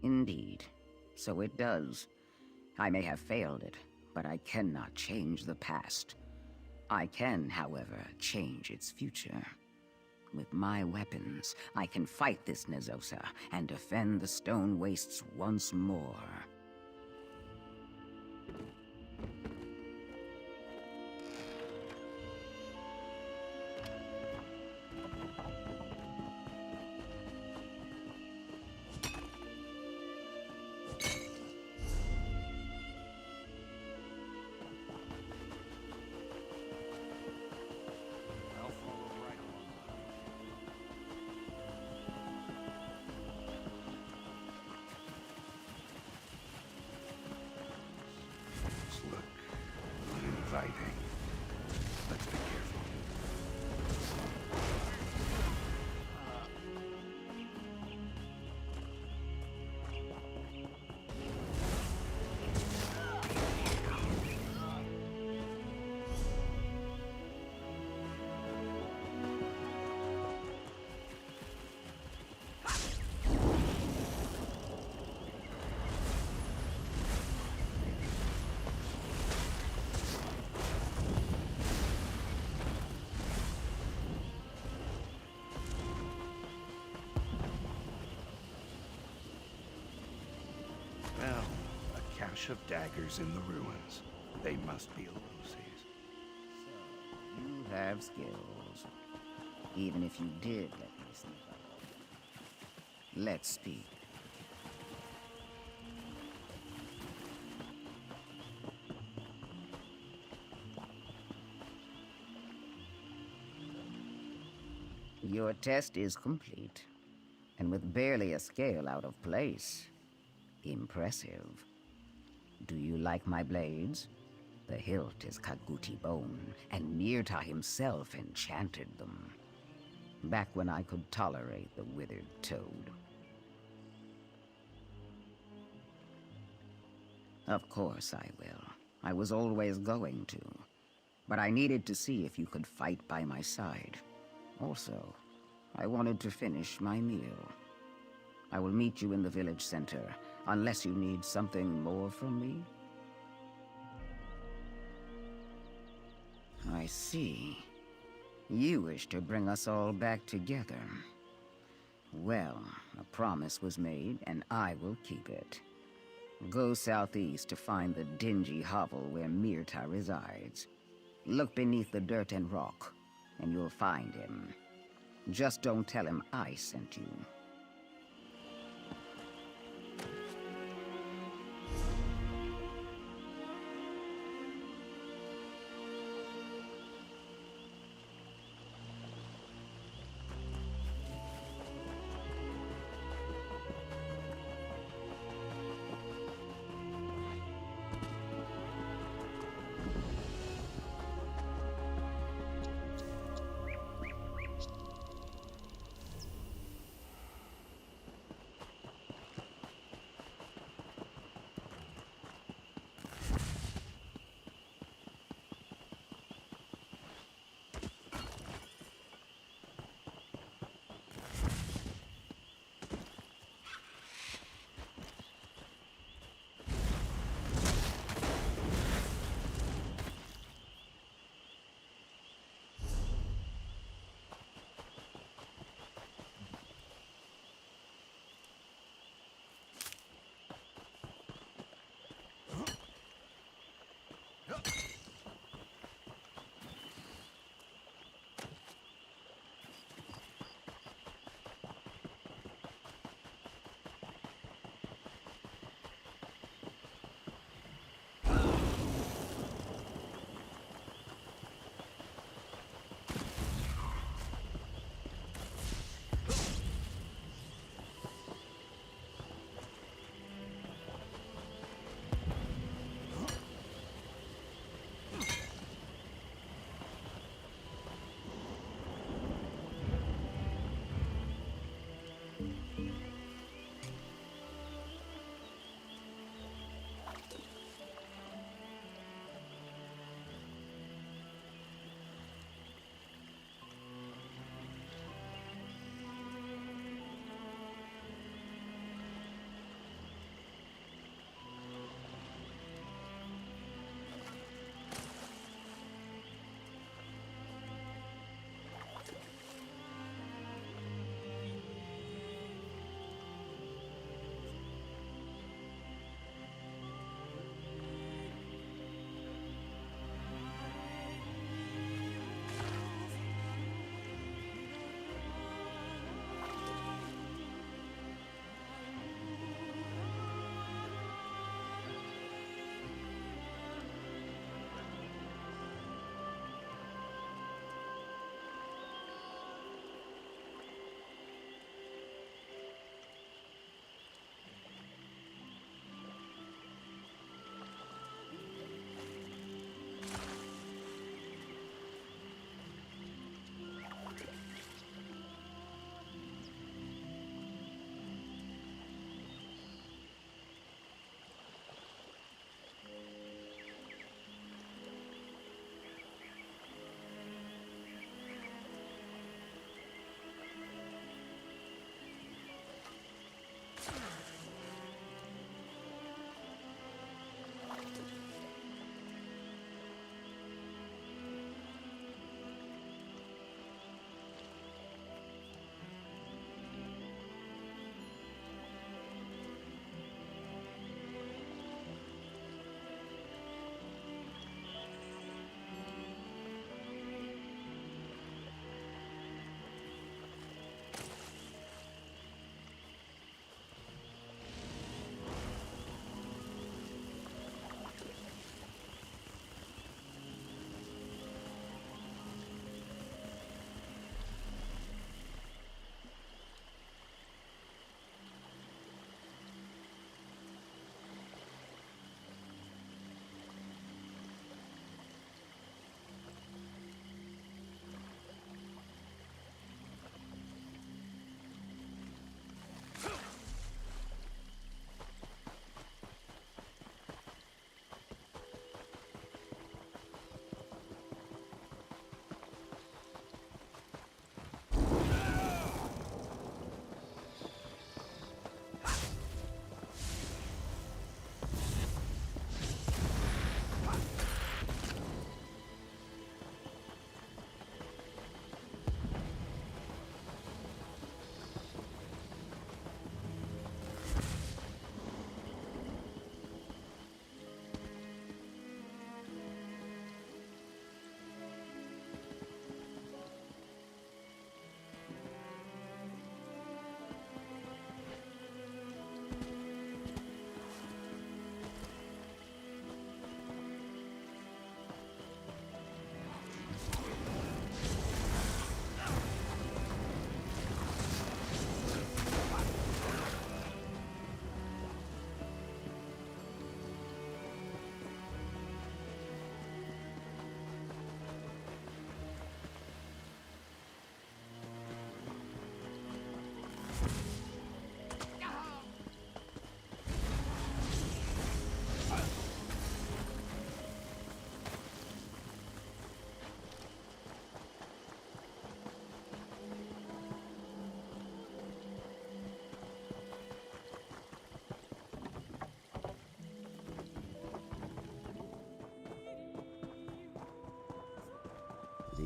Indeed, so it does. I may have failed it, but I cannot change the past. I can, however, change its future. With my weapons, I can fight this Nezosa and defend the stone wastes once more. Well, a cache of daggers in the ruins. They must be Lucy's. So, you have skills. Even if you did let me sneak up. Let's speak. Your test is complete, and with barely a scale out of place. Impressive. Do you like my blades? The hilt is Kaguti bone, and Mirta himself enchanted them. Back when I could tolerate the withered toad. Of course I will. I was always going to. But I needed to see if you could fight by my side. Also, I wanted to finish my meal. I will meet you in the village center, unless you need something more from me. I see. You wish to bring us all back together. Well, a promise was made, and I will keep it. Go southeast to find the dingy hovel where Mirta resides. Look beneath the dirt and rock, and you'll find him. Just don't tell him I sent you.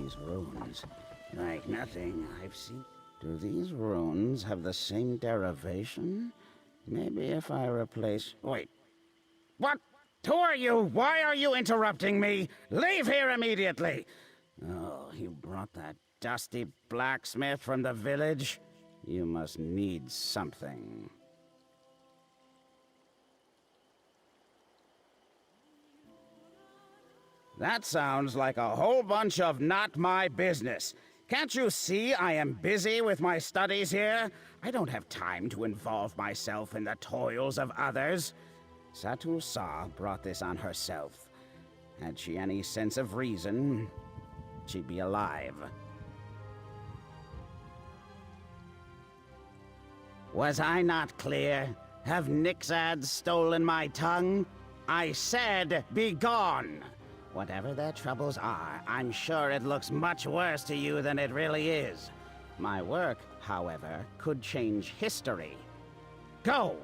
these runes. Like nothing I've seen. Do these runes have the same derivation? Maybe if I replace... Wait. What? Who are you? Why are you interrupting me? Leave here immediately! Oh, you brought that dusty blacksmith from the village? You must need something. That sounds like a whole bunch of not my business. Can't you see I am busy with my studies here? I don't have time to involve myself in the toils of others. Satu Sa brought this on herself. Had she any sense of reason, she'd be alive. Was I not clear? Have Nixads stolen my tongue? I said, be gone! Whatever their troubles are, I'm sure it looks much worse to you than it really is. My work, however, could change history. Go!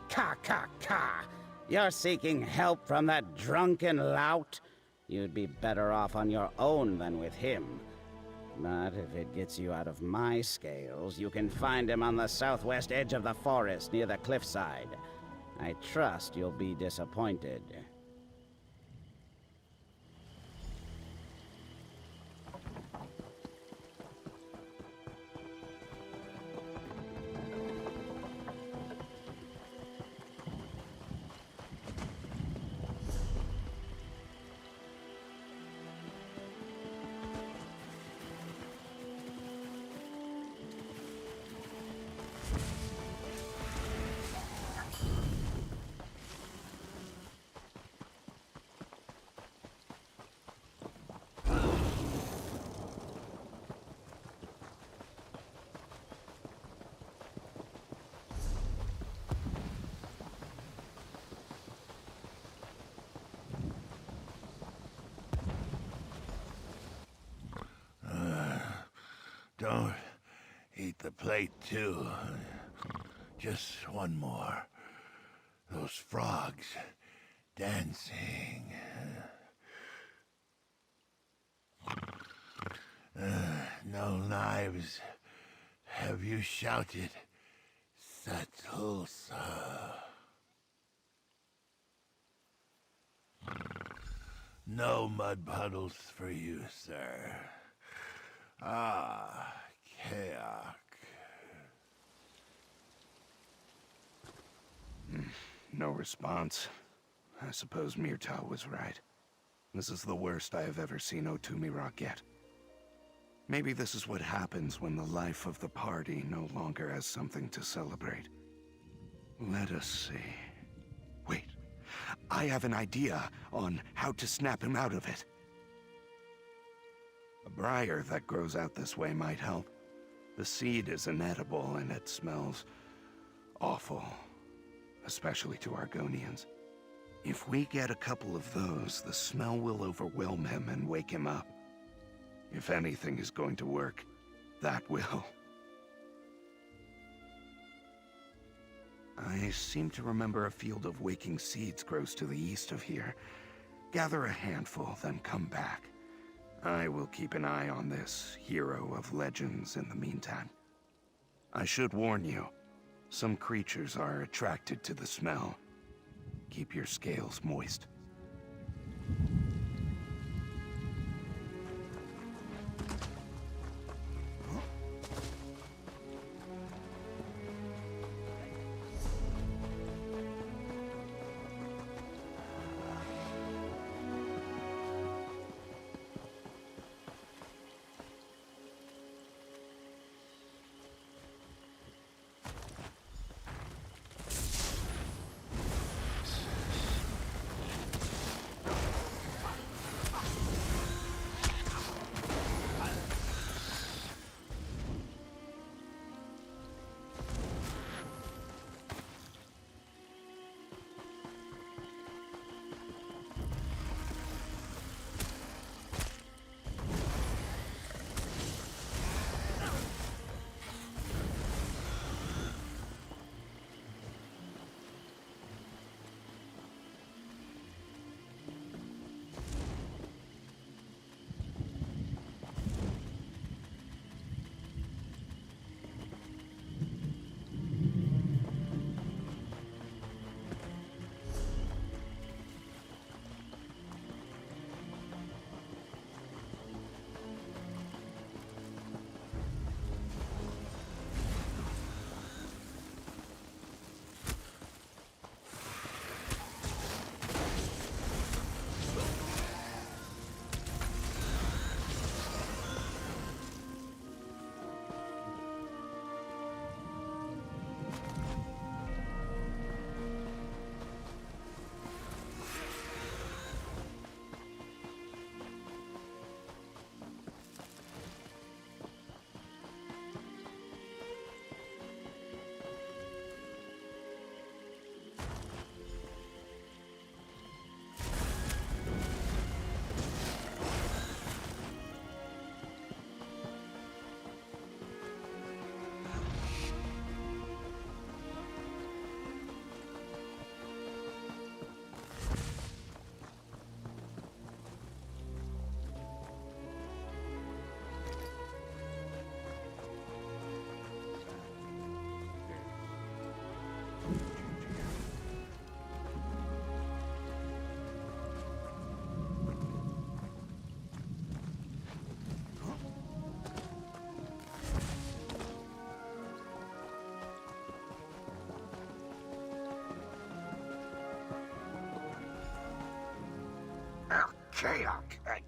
Ka ka ka! You're seeking help from that drunken lout? You'd be better off on your own than with him. But if it gets you out of my scales, you can find him on the southwest edge of the forest near the cliffside. I trust you'll be disappointed. Don't eat the plate, too. Just one more. Those frogs dancing. No knives. Have you shouted, Satulsa? No mud puddles for you, sir. Ah, Kayak. No response. I suppose Myrtal was right. This is the worst I have ever seen Otumi Rock get. Maybe this is what happens when the life of the party no longer has something to celebrate. Let us see. Wait, I have an idea on how to snap him out of it. A briar that grows out this way might help. The seed is inedible and it smells awful, especially to Argonians. If we get a couple of those, the smell will overwhelm him and wake him up. If anything is going to work, that will. I seem to remember a field of waking seeds grows to the east of here. Gather a handful, then come back. I will keep an eye on this hero of legends in the meantime. I should warn you, some creatures are attracted to the smell. Keep your scales moist.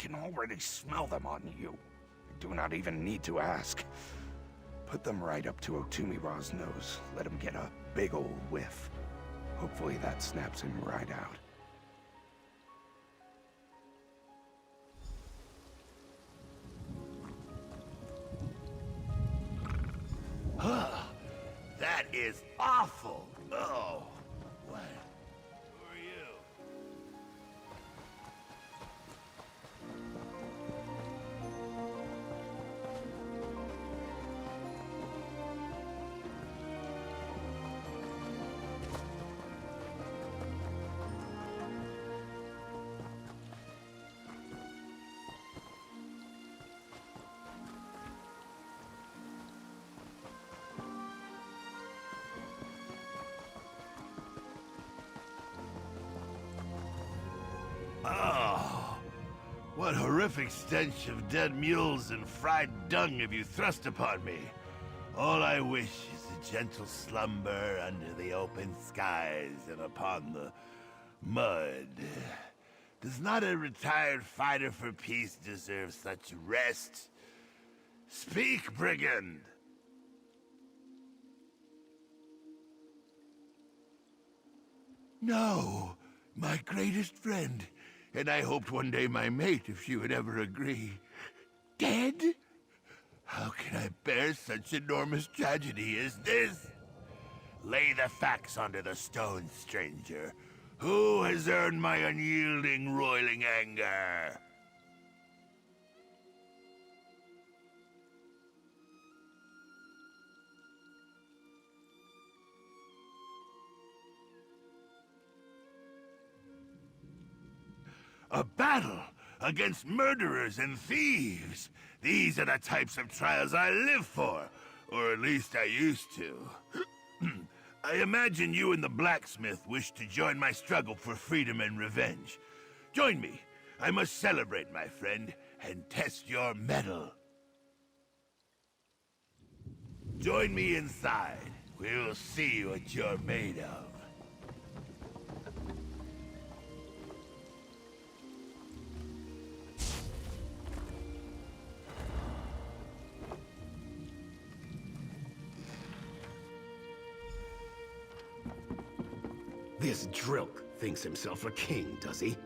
can already smell them on you. I do not even need to ask. Put them right up to Otumira's nose. Let him get a big old whiff. Hopefully that snaps him right out. That is awful. Oh. What? Who are you? Oh, what horrific stench of dead mules and fried dung have you thrust upon me? All I wish is a gentle slumber under the open skies and upon the mud. Does not a retired fighter for peace deserve such rest? Speak, brigand! No, my greatest friend. And I hoped one day my mate, if she would ever agree. Dead? How can I bear such enormous tragedy as this? Lay the facts onto the stone, stranger. Who has earned my unyielding, roiling anger? A battle against murderers and thieves. These are the types of trials I live for, or at least I used to. I imagine you and the blacksmith wish to join my struggle for freedom and revenge. Join me. I must celebrate, my friend, and test your mettle. Join me inside. We'll see what you're made of. This Drilk thinks himself a king, does he?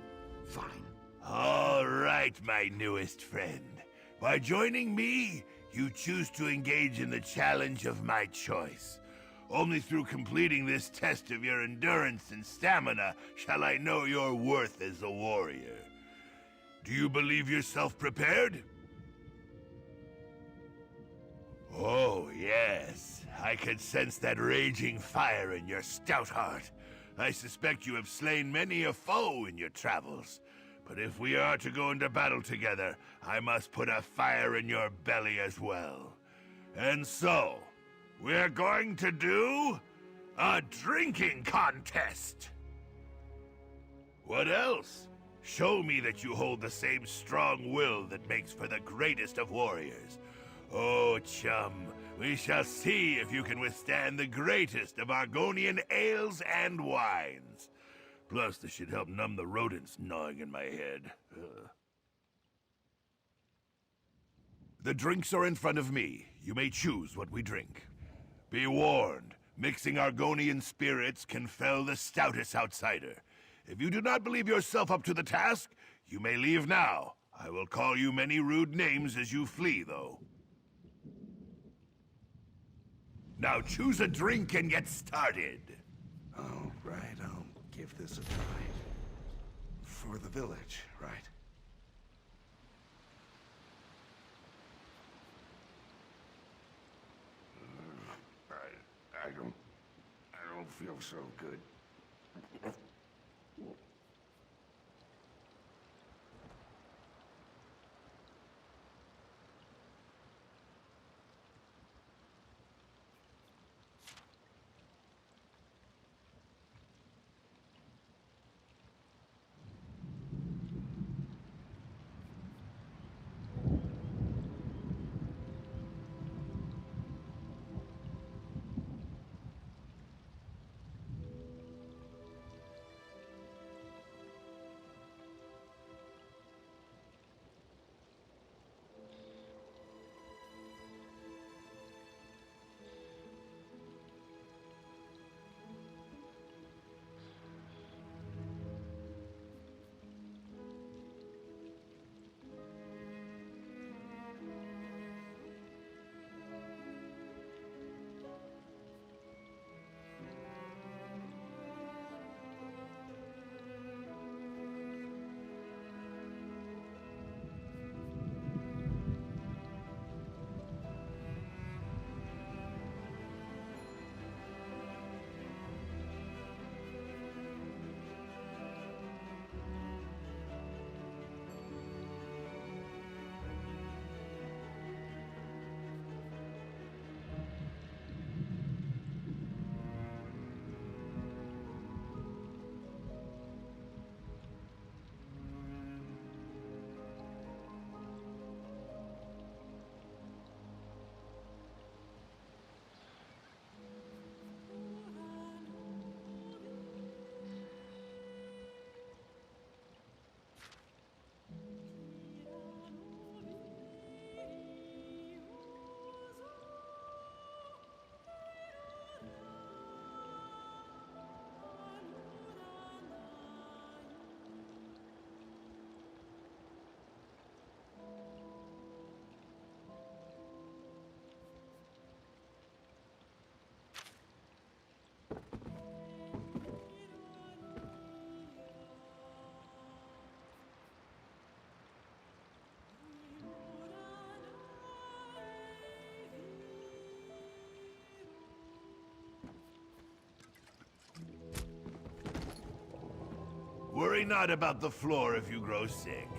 Fine. All right, my newest friend. By joining me, you choose to engage in the challenge of my choice. Only through completing this test of your endurance and stamina shall I know your worth as a warrior. Do you believe yourself prepared? Oh, yes. I can sense that raging fire in your stout heart. I suspect you have slain many a foe in your travels. But if we are to go into battle together, I must put a fire in your belly as well. And so, we're going to do a drinking contest. What else? Show me that you hold the same strong will that makes for the greatest of warriors. Oh, chum, we shall see if you can withstand the greatest of Argonian ales and wines. Plus, this should help numb the rodents gnawing in my head. The drinks are in front of me. You may choose what we drink. Be warned, mixing Argonian spirits can fell the stoutest outsider. If you do not believe yourself up to the task, you may leave now. I will call you many rude names as you flee, though. Now choose a drink and get started. All right, I'll give this a try. For the village, right? I don't feel so good. Worry not about the floor if you grow sick.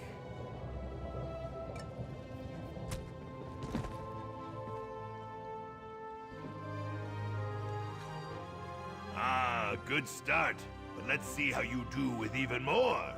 Ah, good start. But let's see how you do with even more.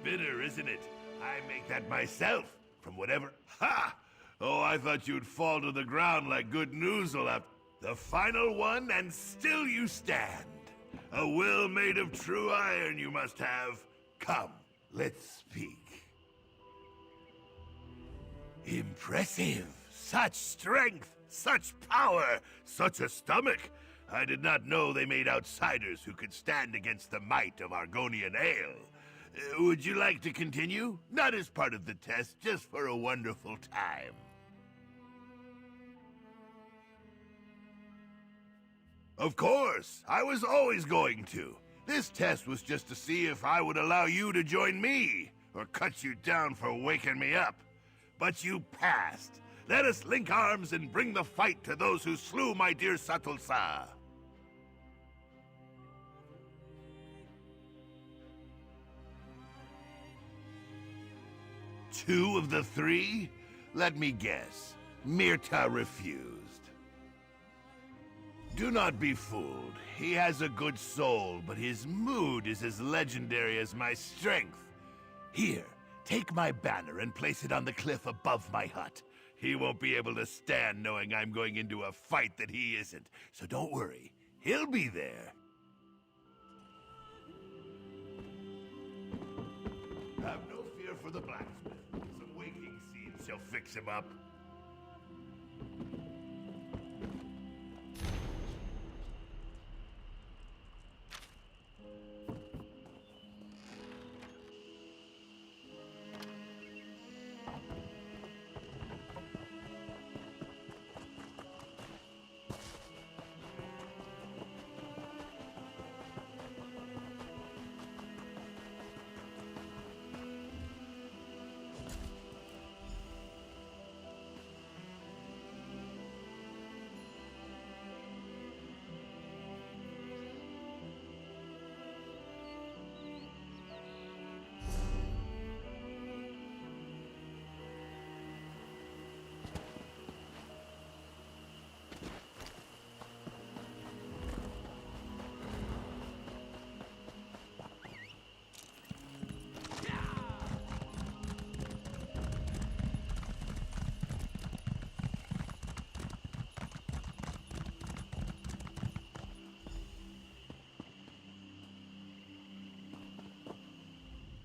Bitter, isn't it? I make that myself, from whatever... Ha! Oh, I thought you'd fall to the ground like good news'll up. The final one, and still you stand. A will made of true iron you must have. Come, let's speak. Impressive. Such strength, such power, such a stomach. I did not know they made outsiders who could stand against the might of Argonian ale. Would you like to continue? Not as part of the test, just for a wonderful time. Of course! I was always going to. This test was just to see if I would allow you to join me, or cut you down for waking me up. But you passed. Let us link arms and bring the fight to those who slew my dear Satulsa. Two of the three? Let me guess. Myrta refused. Do not be fooled. He has a good soul, but his mood is as legendary as my strength. Here, take my banner and place it on the cliff above my hut. He won't be able to stand knowing I'm going into a fight that he isn't. So don't worry. He'll be there. Have no fear for the blacksmith. Some waking seeds shall fix him up.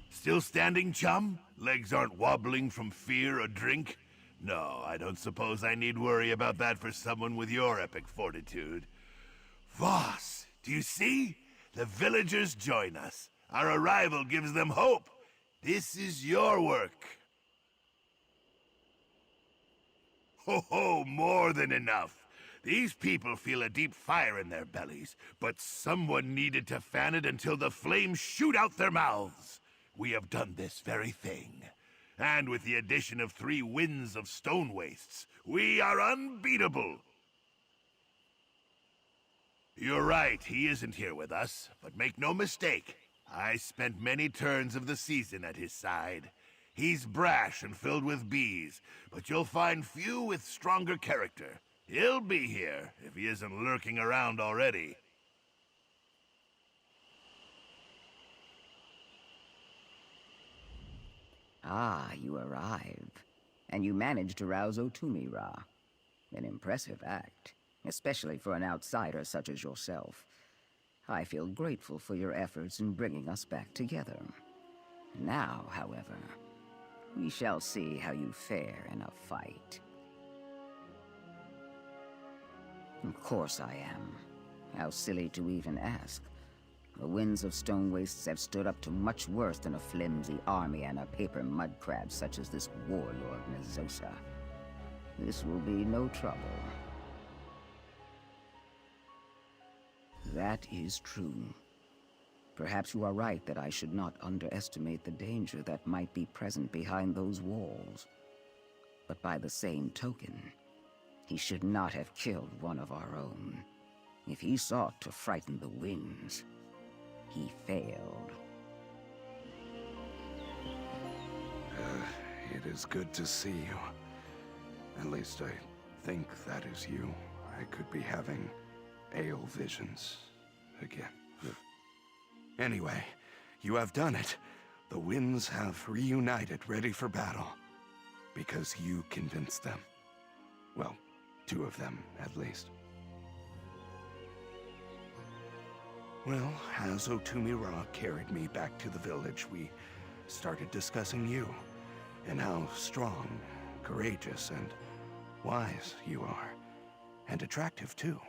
Still standing, chum? Legs aren't wobbling from fear or drink? No, I don't suppose I need worry about that for someone with your epic fortitude. Voss, do you see? The villagers join us. Our arrival gives them hope. This is your work. Ho ho, more than enough. These people feel a deep fire in their bellies, but someone needed to fan it until the flames shoot out their mouths. We have done this very thing. And with the addition of 3 winds of stone wastes, we are unbeatable. You're right, he isn't here with us, but make no mistake. I spent many turns of the season at his side. He's brash and filled with bees, but you'll find few with stronger character. He'll be here, if he isn't lurking around already. Ah, you arrive. And you manage to rouse Otumi-Ra. An impressive act, especially for an outsider such as yourself. I feel grateful for your efforts in bringing us back together. Now, however, we shall see how you fare in a fight. Of course I am. How silly to even ask. The winds of Stone Wastes have stood up to much worse than a flimsy army and a paper mud crab such as this warlord Mizosa. This will be no trouble. That is true. Perhaps you are right that I should not underestimate the danger that might be present behind those walls. But by the same token, he should not have killed one of our own. If he sought to frighten the winds, he failed. It is good to see you. At least I think that is you. I could be having ale visions again. Anyway, you have done it. The winds have reunited, ready for battle. Because you convinced them. Well, 2 of them, at least. Well, as Otumi-Ra carried me back to the village, we started discussing you, and how strong, courageous, and wise you are. And attractive, too.